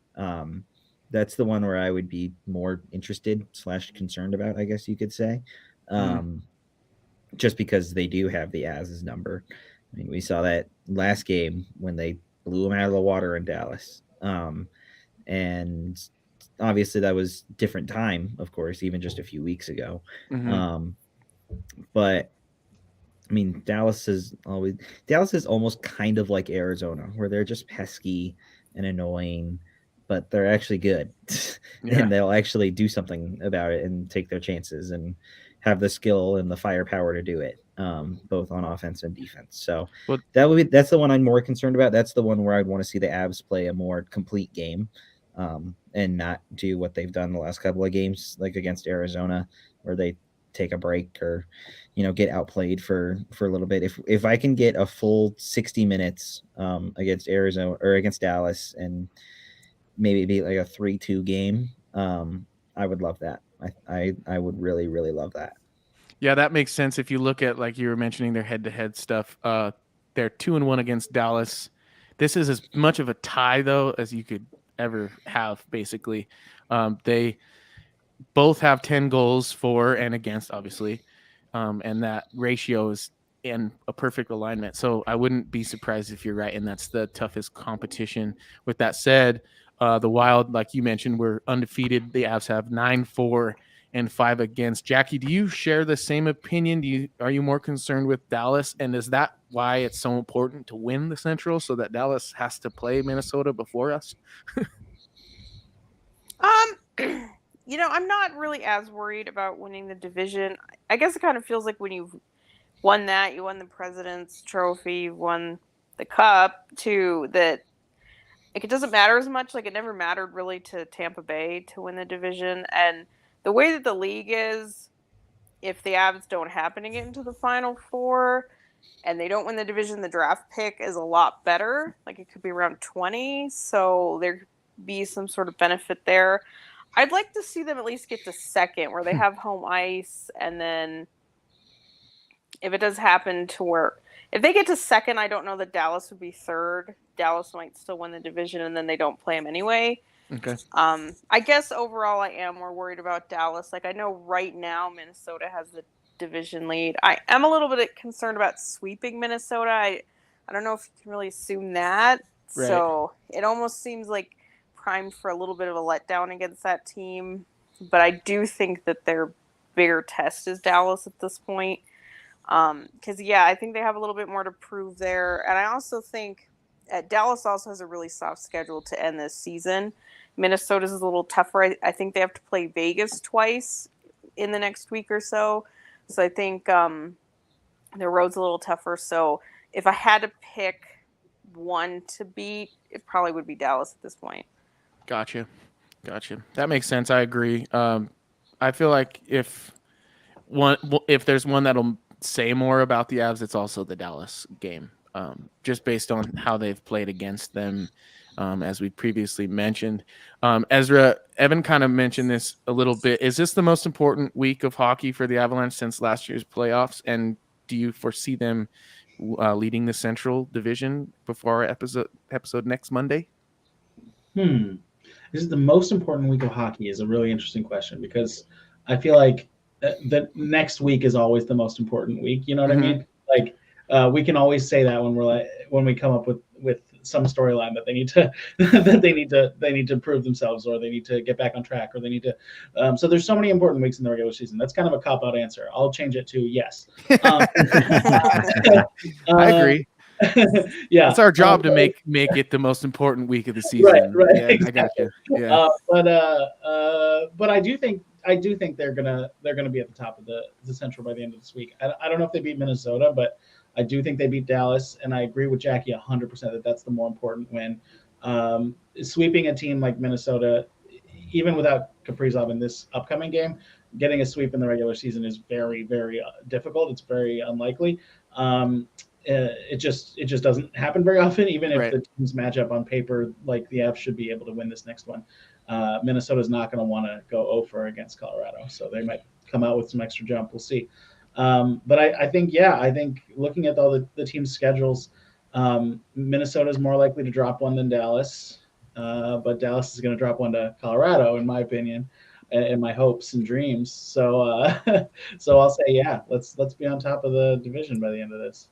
That's the one where I would be more interested / concerned about, I guess you could say. Just because they do have the Avs' number. I mean, we saw that last game when they blew them out of the water in Dallas. And obviously that was different time, of course, even just a few weeks ago. But I mean, Dallas is almost kind of like Arizona, where they're just pesky and annoying, but they're actually good. And they'll actually do something about it and take their chances and have the skill and the firepower to do it, both on offense and defense. So that's the one I'm more concerned about. That's the one where I'd want to see the Avs play a more complete game, and not do what they've done the last couple of games, like against Arizona, where they take a break or, get outplayed for a little bit. If I can get a full 60 minutes against Arizona or against Dallas and maybe be like a 3-2 game, I would love that. I would really, really love that. Yeah, that makes sense. If you look at, like you were mentioning, their head-to-head stuff, they're 2-1 against Dallas. This is as much of a tie, though, as you could ever have, basically. They both have 10 goals for and against, obviously. and that ratio is in a perfect alignment. So I wouldn't be surprised if you're right, and that's the toughest competition. With that said, the Wild, like you mentioned, we're undefeated. The Avs have 9-4 and 5 against. Jackie, do you share the same opinion? Are you more concerned with Dallas, and is that why it's so important to win the Central so that Dallas has to play Minnesota before us? I'm not really as worried about winning the division. I guess it kind of feels like when you've won that, you won the President's Trophy, you won the Cup, too, that it doesn't matter as much. Like, it never mattered really to Tampa Bay to win the division. And the way that the league is, if the Avs don't happen to get into the Final Four and they don't win the division, the draft pick is a lot better. Like, it could be around 20. So there could be some sort of benefit there. I'd like to see them at least get to second where they have home ice. And then if it does happen to where if they get to second, I don't know that Dallas would be third. Dallas might still win the division and then they don't play them anyway. Okay. I guess overall I am more worried about Dallas. Like, I know right now Minnesota has the division lead. I am a little bit concerned about sweeping Minnesota. I don't know if you can really assume that. Right. So it almost seems like primed for a little bit of a letdown against that team. But I do think that their bigger test is Dallas at this point. Because, I think they have a little bit more to prove there. And I also think Dallas also has a really soft schedule to end this season. Minnesota's is a little tougher. I think they have to play Vegas twice in the next week or so. So I think their road's a little tougher. So if I had to pick one to beat, it probably would be Dallas at this point. Gotcha. That makes sense. I agree. I feel like if there's one that'll say more about the Avs, it's also the Dallas game. Just based on how they've played against them, as we previously mentioned. Ezra, Evan kind of mentioned this a little bit. Is this the most important week of hockey for the Avalanche since last year's playoffs? And do you foresee them leading the Central Division before our episode next Monday? This is the most important week of hockey is a really interesting question because I feel like the next week is always the most important week. You know what I mean? Like we can always say that when we come up with some storyline that they need to prove themselves or they need to get back on track or they need to. So there's so many important weeks in the regular season. That's kind of a cop-out answer. I'll change it to yes. I agree. Yeah, it's our job to make it the most important week of the season. Right. Yeah, Exactly. I got you. Yeah. But I do think they're gonna be at the top of the Central by the end of this week. I don't know if they beat Minnesota, but I do think they beat Dallas, and I agree with Jackie 100% that that's the more important win. Sweeping a team like Minnesota, even without Kaprizov in this upcoming game, getting a sweep in the regular season is very, very difficult. It's very unlikely. It just doesn't happen very often, even if the teams match up on paper. Like the Avs should be able to win this next one. Minnesota's not going to want to go 0-for against Colorado, so they might come out with some extra jump. We'll see. But I think looking at all the team's schedules, Minnesota is more likely to drop one than Dallas, but Dallas is going to drop one to Colorado, in my opinion, and my hopes and dreams. So I'll say, let's be on top of the division by the end of this.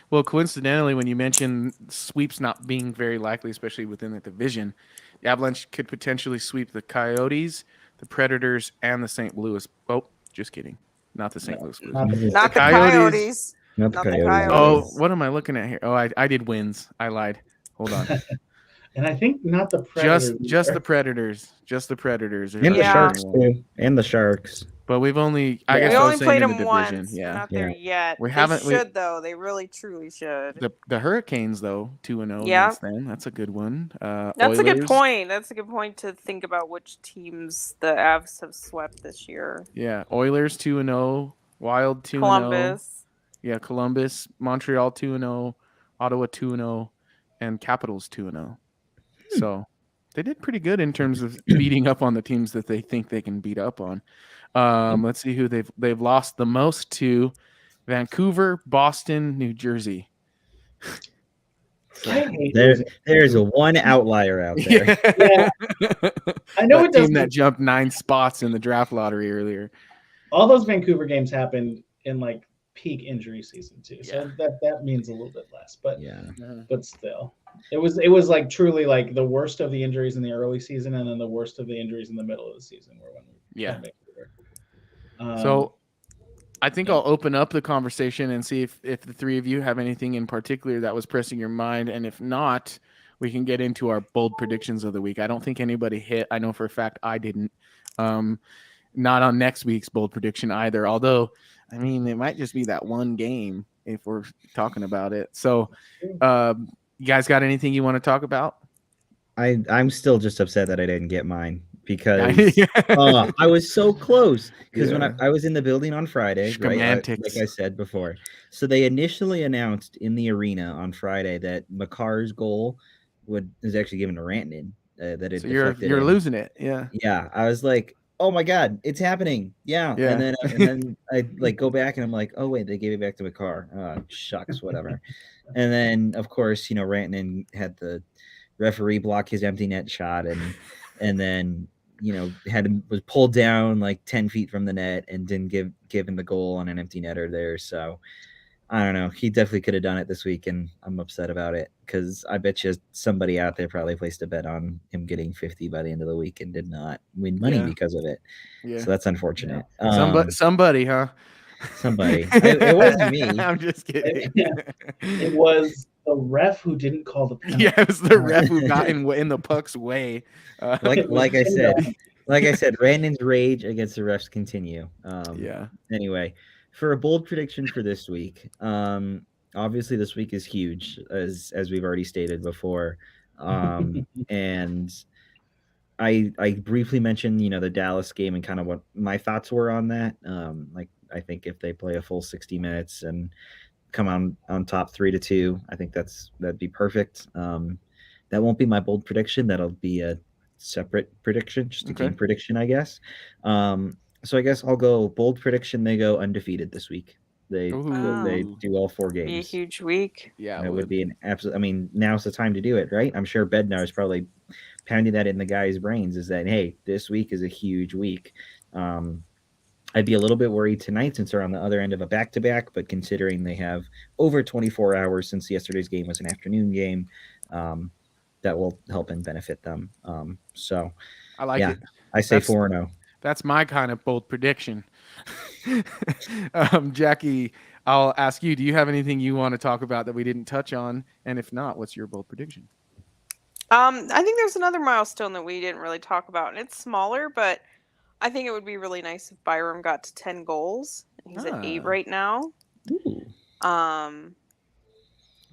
Well, coincidentally, when you mention sweeps not being very likely, especially within the division, the Avalanche could potentially sweep the Coyotes, the Predators, and the St. Louis. Oh, just kidding. Not the St. Louis Blues. Not the Coyotes. Not the Coyotes. Oh, what am I looking at here? Oh, I did wins. I lied. Hold on. And I think not the Predators. Just the Predators. Just the Predators. And the Sharks too. And the Sharks. But we've only we only played them the once. Yeah. We're not there yet. They should though. They really truly should. The Hurricanes though, 2-0 Yeah. against them. That's a good one. That's Oilers. a good point. That's a good point to think about which teams the Avs have swept this year. Yeah, Oilers 2-0, Wild 2-0. Columbus. Yeah, Columbus, Montreal 2-0, Ottawa 2-0, and Capitals 2-0. So they did pretty good in terms of beating up on the teams that they think they can beat up on. Let's see who they've lost the most to: Vancouver, Boston, New Jersey. There's a one outlier out there. Yeah. I know that team that jumped 9 spots in the draft lottery earlier. All those Vancouver games happened in like peak injury season too. Yeah. So that means a little bit less, but Yeah. but still, it was like truly like the worst of the injuries in the early season, and then the worst of the injuries in the middle of the season were when we Yeah. kind of made it So I think yeah. I'll open up the conversation and see if the three of you have anything in particular that was pressing your mind. And if not, we can get into our bold predictions of the week. I don't think anybody hit. I know for a fact I didn't. Not on next week's bold prediction either. Although, I mean, it might just be that one game if we're talking about it. So, you guys got anything you want to talk about? I'm still just upset that I didn't get mine because I was so close. Because when I was in the building on Friday, right, like I said before, so they initially announced in the arena on Friday that McCarr's goal is actually given to Rantanen. That it So deflected you're in. losing it, yeah. Yeah, I was like, oh my god, it's happening. Yeah. Yeah. And then I like go back and I'm like, oh wait, they gave it back to McCarr. Oh, shucks, whatever. And then of course, Rantanen had the referee block his empty net shot and then was pulled down like 10 feet from the net and didn't give him the goal on an empty netter there. So I don't know. He definitely could have done it this week, and I'm upset about it because I bet you somebody out there probably placed a bet on him getting 50 by the end of the week and did not win money because of it. Yeah. So that's unfortunate. Yeah. Somebody, huh? Somebody. It wasn't me. I'm just kidding. It was the ref who didn't call the penalty. Yeah, it was the ref who got in the puck's way. Like I said, Rantanen's rage against the refs continue. Yeah. Anyway, for a bold prediction for this week, obviously this week is huge, as we've already stated before, and I briefly mentioned the Dallas game and kind of what my thoughts were on that. Like I think if they play a full 60 minutes and come on top 3-2, I think that'd be perfect. That won't be my bold prediction. That'll be a separate prediction, just a game prediction, I guess. So I guess I'll go bold prediction. They go undefeated this week. They do all 4 games. Be a huge week. Yeah, it would be an absolute. I mean, now's the time to do it, right? I'm sure Bednar is probably pounding that in the guys' brains. Is that hey, this week is a huge week. I'd be a little bit worried tonight since they're on the other end of a back-to-back, but considering they have over 24 hours since yesterday's game was an afternoon game, that will help and benefit them. So I like it. I say 4-0. That's my kind of bold prediction. Jackie, I'll ask you, do you have anything you want to talk about that we didn't touch on? And if not, what's your bold prediction? I think there's another milestone that we didn't really talk about, and it's smaller, but I think it would be really nice if Byram got to 10 goals. He's at 8 right now. Ooh.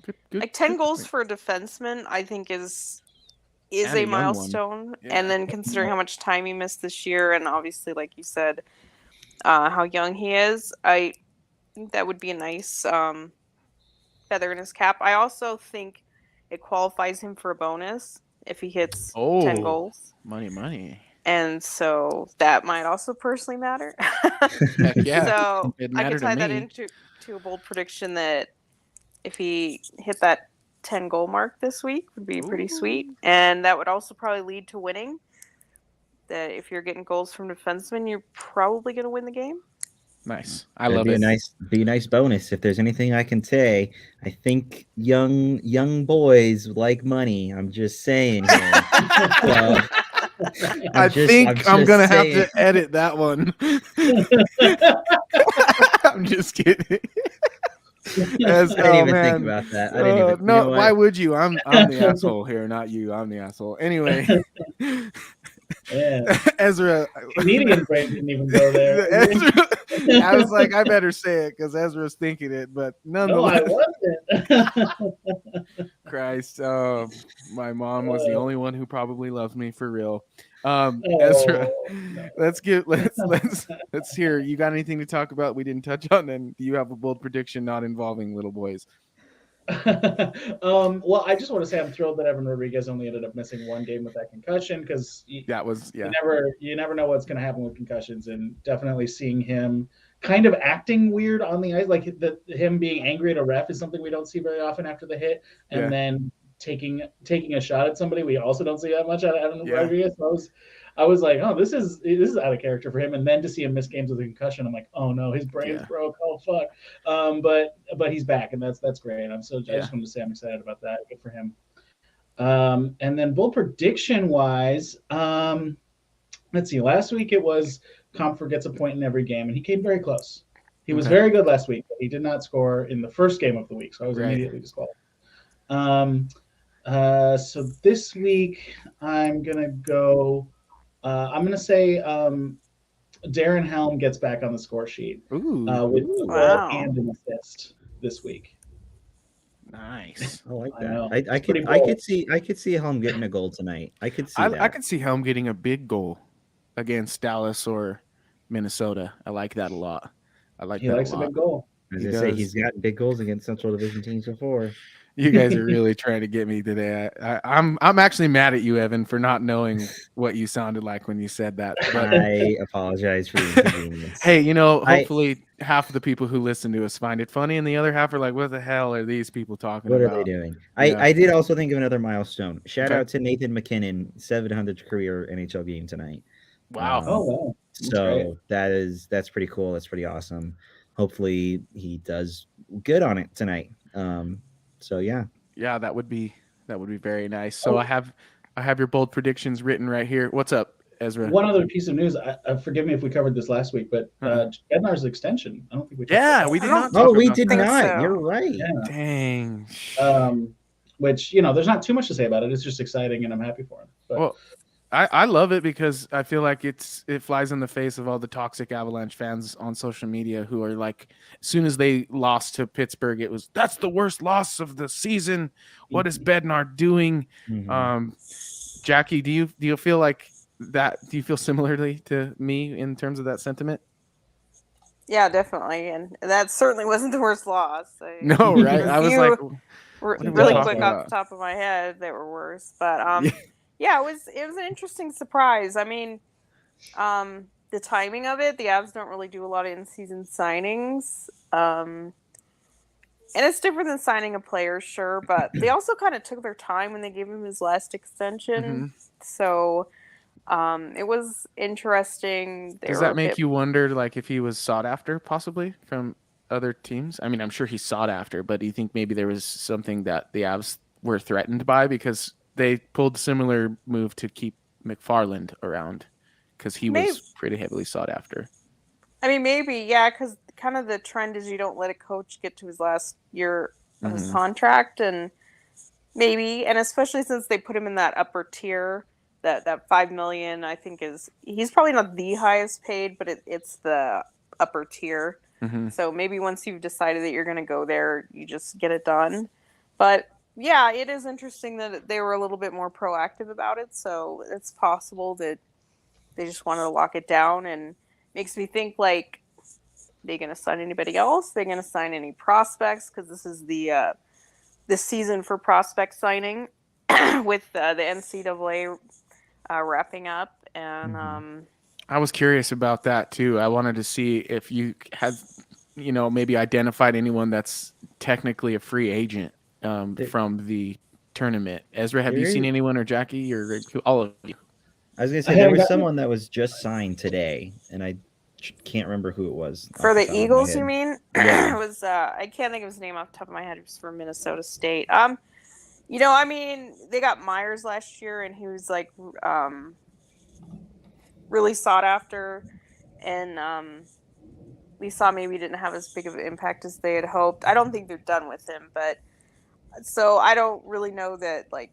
Good, like 10 goals for a defenseman, I think is a milestone. Yeah. And then considering how much time he missed this year, and obviously, like you said, how young he is, I think that would be a nice feather in his cap. I also think it qualifies him for a bonus if he hits 10 goals. Money. And so that might also personally matter. Heck yeah. So I could tie that into a bold prediction that if he hit that 10 goal mark this week would be pretty sweet. And that would also probably lead to winning. That if you're getting goals from defensemen, you're probably going to win the game. Nice. I love it. Be a nice bonus. If there's anything I can say, I think young boys like money. I'm just saying here. So, I think I'm going to have to edit that one. I'm just kidding. I didn't even think about that. I didn't even. No, why would you? I'm the asshole here, not you. I'm the asshole. Anyway. Yeah. Ezra. Comedian brain didn't even go there. I was like, I better say it because Ezra's thinking it, but nonetheless. No, I wasn't. Christ. My mom was the only one who probably loves me for real. Ezra, no. let's hear. You got anything to talk about we didn't touch on? And do you have a bold prediction not involving little boys? Well, I just want to say I'm thrilled that Evan Rodriguez only ended up missing 1 game with that concussion because you never know what's going to happen with concussions, and definitely seeing him kind of acting weird on the ice, like him being angry at a ref is something we don't see very often after the hit, and then taking a shot at somebody we also don't see that much out of Evan Rodriguez. So I was like, oh, this is out of character for him. And then to see him miss games with a concussion, I'm like, oh no, his brain's broke. Oh fuck. But he's back, and that's great. I just wanted to say I'm excited about that. Good for him. And then bold prediction wise, let's see. Last week it was Comfort gets a point in every game, and he came very close. He was very good last week, but he did not score in the first game of the week, so I was immediately disqualified. So this week I'm gonna go. I'm gonna say Darren Helm gets back on the score sheet with a goal and an assist this week. Nice. I like that. I could see Helm getting a goal tonight. I could see that. I could see Helm getting a big goal against Dallas or Minnesota. I like that a lot. He likes a big goal. As I say, he's got big goals against Central Division teams before. You guys are really trying to get me today. I'm actually mad at you, Evan, for not knowing what you sounded like when you said that. But I apologize for the inconvenience. Hey, hopefully half of the people who listen to us find it funny, and the other half are like, "What the hell are these people talking about? What are they doing?" I did also think of another milestone. Shout out to Nathan McKinnon, 700th career NHL game tonight. Wow! Wow! So that's pretty cool. That's pretty awesome. Hopefully he does good on it tonight. So yeah, that would be very nice. So I have your bold predictions written right here. What's up, Ezra? One other piece of news. Forgive me if we covered this last week, but Bednar's extension. I don't think we. We did not. Oh, we did not. So. You're right. Yeah. Dang. Which there's not too much to say about it. It's just exciting, and I'm happy for him. But, well, I love it because I feel like it flies in the face of all the toxic Avalanche fans on social media who are like, as soon as they lost to Pittsburgh, that's the worst loss of the season. What is Bednar doing? Mm-hmm. Jackie, do you feel like that? Do you feel similarly to me in terms of that sentiment? Yeah, definitely, and that certainly wasn't the worst loss. No, right? I was like, really quick off the top of my head, they were worse, but yeah, it was an interesting surprise. I mean, the timing of it, the Avs don't really do a lot of in-season signings. And it's different than signing a player, sure, but they also kind of took their time when they gave him his last extension. Mm-hmm. So it was interesting. Does that make you wonder, like, if he was sought after possibly from other teams? I mean, I'm sure he's sought after, but do you think maybe there was something that the Avs were threatened by because they pulled a similar move to keep McFarland around because he was pretty heavily sought after? I mean, maybe, yeah, because kind of the trend is you don't let a coach get to his last year of his contract, and maybe, and especially since they put him in that upper tier, that $5 million, I think he's probably not the highest paid, but it's the upper tier. Mm-hmm. So maybe once you've decided that you're going to go there, you just get it done. But yeah, it is interesting that they were a little bit more proactive about it. So it's possible that they just wanted to lock it down, and makes me think, like, they going to sign anybody else? They're going to sign any prospects? Because this is the season for prospect signing with the NCAA wrapping up. And I was curious about that too. I wanted to see if you had, maybe identified anyone that's technically a free agent from the tournament. Ezra, have you seen anyone, or Jackie, or all of you? I was going to say there was someone that was just signed today, and I can't remember who it was. For the Eagles, you mean? Yeah. It was I can't think of his name off the top of my head. It was from Minnesota State. I mean, they got Myers last year, and he was like really sought after, and we saw maybe he didn't have as big of an impact as they had hoped. I don't think they're done with him, but so I don't really know that like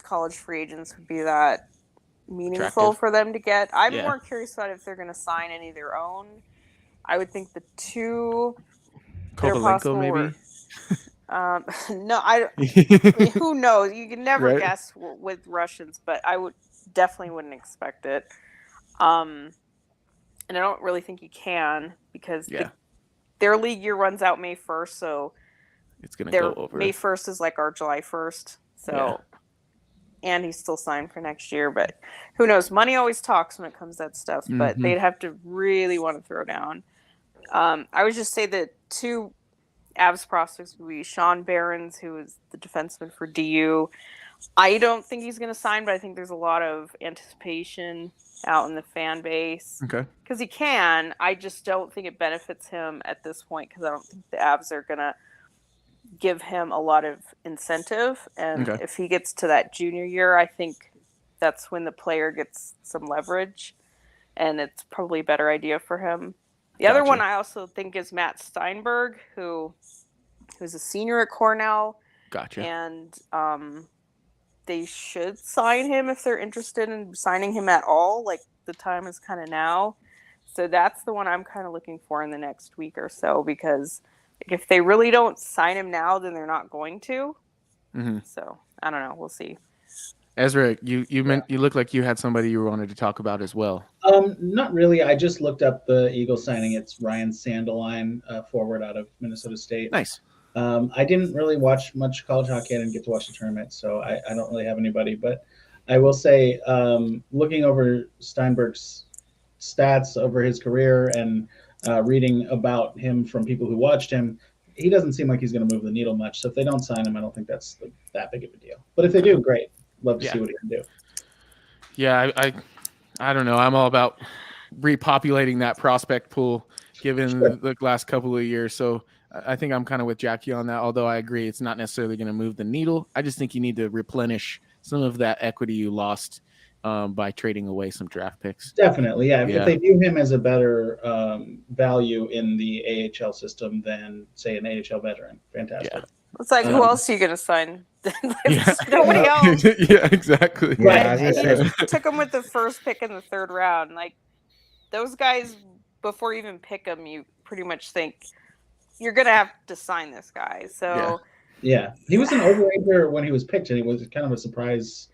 college free agents would be that meaningful for them to get. I'm more curious about if they're going to sign any of their own. I would think the two Kovalenko maybe. No, I mean, who knows? You can never guess with Russians, but I definitely wouldn't expect it. And I don't really think you can because their league year runs out May 1st, so it's going to go over. May 1st is like our July 1st. So and he's still signed for next year, but who knows? Money always talks when it comes to that stuff, but they'd have to really want to throw down. I would just say that two Avs prospects would be Sean Behrens, who is the defenseman for DU. I don't think he's going to sign, but I think there's a lot of anticipation out in the fan base. Okay. Because he can. I just don't think it benefits him at this point because I don't think the Avs are going to give him a lot of incentive. And Okay. if he gets to that junior year, I think that's when the player gets some leverage. And it's probably a better idea for him. The other Gotcha. one I also think is Matt Steinberg, who's a senior at Cornell. Gotcha. And they should sign him if they're interested in signing him at all. Like, the time is kind of now. So that's the one I'm kind of looking for in the next week or so, because if they really don't sign him now, then they're not going to. Mm-hmm. So I don't know. We'll see. Ezra, you look like you had somebody you wanted to talk about as well. Not really. I just looked up the Eagles signing. It's Ryan Sandeline, forward out of Minnesota State. Nice. I didn't really watch much college hockey. I didn't get to watch the tournament, so I don't really have anybody. But I will say, looking over Steinberg's stats over his career and reading about him from people who watched him, he doesn't seem like he's going to move the needle much. So if they don't sign him, I don't think that's that big of a deal. But if they do, great. Love to see what he can do. Yeah, I don't know. I'm all about repopulating that prospect pool given the last couple of years. So I think I'm kind of with Jackie on that, although I agree it's not necessarily going to move the needle. I just think you need to replenish some of that equity you lost by trading away some draft picks. Definitely, yeah. If they view him as a better value in the AHL system than, say, an AHL veteran, fantastic. Yeah. It's like, who else are you going to sign? Nobody else. Yeah, exactly. Yeah, They took him with the first pick in the third round. Like, those guys, before you even pick them, you pretty much think you're going to have to sign this guy. So yeah, he was an overager when he was picked, and he was kind of a surprise.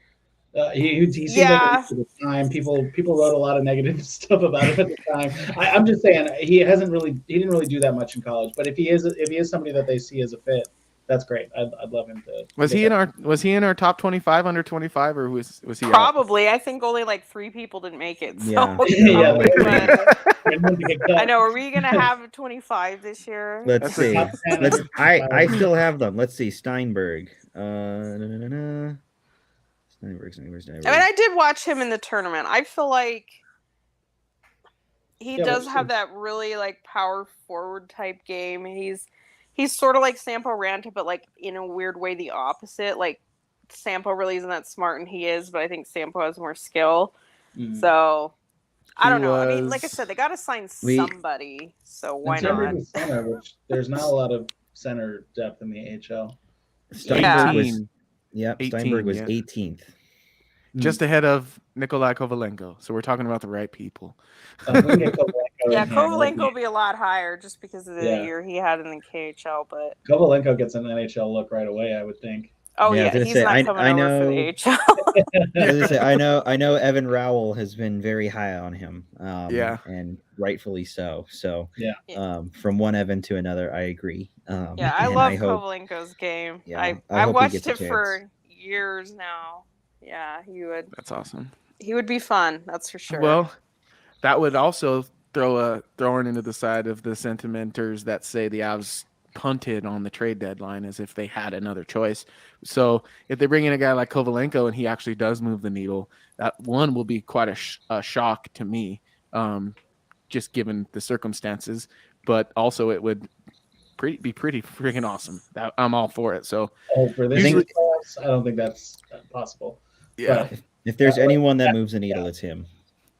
He seemed like at the time people wrote a lot of negative stuff about him at the time. I'm just saying he didn't really do that much in college. But if he is somebody that they see as a fit, that's great. I'd love him to. Was he in our top 25 under 25, or was he probably out? I think only like 3 people didn't make it. So. Yeah. I know. Are we gonna have 25 this year? Let's see. I still have them. Let's see. Steinberg. Steinberg. I mean, I did watch him in the tournament. I feel like he does have that really like power forward type game. He's sort of like Sampo Ranta, but like in a weird way the opposite. Like, Sampo really isn't that smart, and he is, but I think Sampo has more skill. So I don't know. I mean, like I said, they got to sign somebody. So why not? Center, there's not a lot of center depth in the AHL. Steinberg was 18th. Just ahead of Nikolai Kovalenko. So we're talking about the right people. Kovalenko will be a lot higher just because of the year he had in the KHL. But Kovalenko gets an NHL look right away, I would think. Oh yeah, he's not coming over for the AHL. I know Evan Rowell has been very high on him. And rightfully so. So from one Evan to another, I agree. I love Kovalenko's game. Yeah, I watched it for years now. Yeah, he would. That's awesome. He would be fun. That's for sure. Well, that would also throw a thorn into the side of the sentimenters that say the Avs punted on the trade deadline as if they had another choice. So if they bring in a guy like Kovalenko and he actually does move the needle, that one will be quite a shock to me, just given the circumstances. But also it would be pretty freaking awesome. I'm all for it. So for this usually, I don't think that's possible. Yeah. If there's anyone that moves the needle, it's him.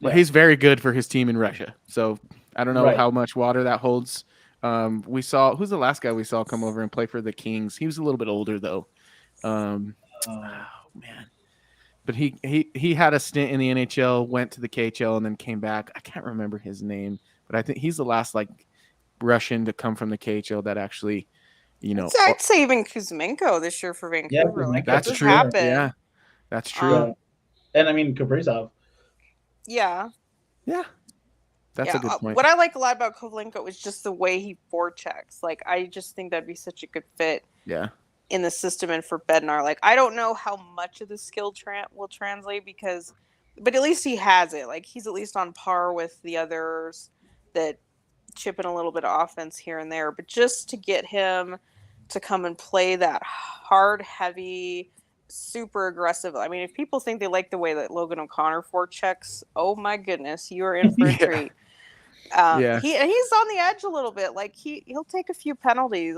Well, he's very good for his team in Russia. So I don't know how much water that holds. We saw who's the last guy we saw come over and play for the Kings. He was a little bit older though. Man. But he had a stint in the NHL, went to the KHL, and then came back. I can't remember his name, but I think he's the last like Russian to come from the KHL that actually, I'd say even Kuzmenko this year for Vancouver. Yeah, like that's true. Happened. Yeah, that's true. And I mean Kaprizov. Yeah. That's a good point. What I like a lot about Kovalenko is just the way he forechecks. Like, I just think that'd be such a good fit. Yeah. In the system and for Bednar. Like, I don't know how much of the skill will translate but at least he has it. Like, he's at least on par with the others that chip in a little bit of offense here and there. But just to get him to come and play that hard, heavy super aggressive. I mean, if people think they like the way that Logan O'Connor forechecks, oh my goodness, you are in for a treat. Yeah. He's on the edge a little bit. Like he'll take a few penalties.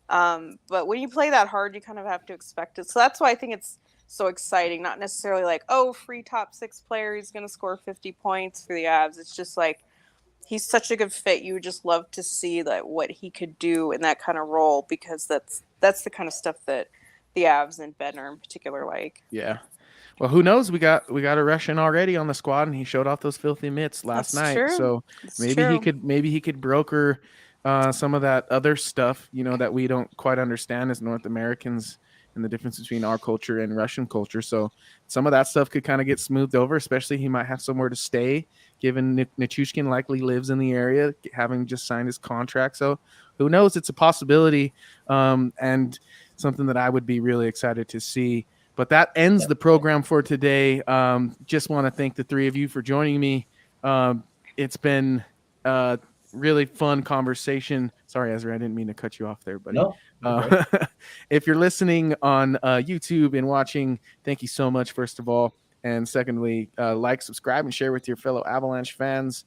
But when you play that hard, you kind of have to expect it. So that's why I think it's so exciting. Not necessarily like, oh, free top 6 player, he's going to score 50 points for the Avs. It's just like he's such a good fit. You would just love to see that what he could do in that kind of role, because that's the kind of stuff that the Avs and Bednar in particular like. Yeah. Well, who knows? We got a Russian already on the squad, and he showed off those filthy mitts last night. True. So That's maybe true. he could broker some of that other stuff, that we don't quite understand as North Americans, and the difference between our culture and Russian culture. So some of that stuff could kind of get smoothed over. Especially he might have somewhere to stay, given Nichushkin likely lives in the area, having just signed his contract. So who knows? It's a possibility, and something that I would be really excited to see. But that ends the program for today. Just want to thank the three of you for joining me. It's been a really fun conversation. Sorry, Ezra, I didn't mean to cut you off there, buddy. No. If you're listening on YouTube and watching, thank you so much, first of all. And secondly, like, subscribe, and share with your fellow Avalanche fans.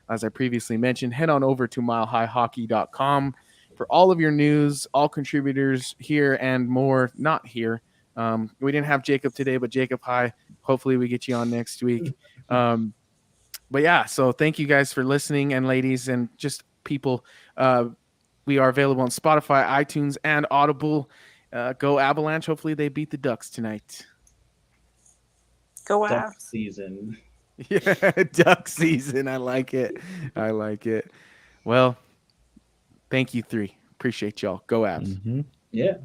As I previously mentioned, head on over to milehighhockey.com for all of your news, all contributors here and more not here. We didn't have Jacob today, but Jacob, hi. Hopefully we get you on next week. But yeah, so thank you guys for listening, and ladies, and just people. We are available on Spotify, iTunes, and Audible. Go Avalanche. Hopefully they beat the Ducks tonight. Go Duck Avs. season. Yeah, Duck season. I like it. Well, thank you three. Appreciate y'all. Go Avs. Mm-hmm. Yeah.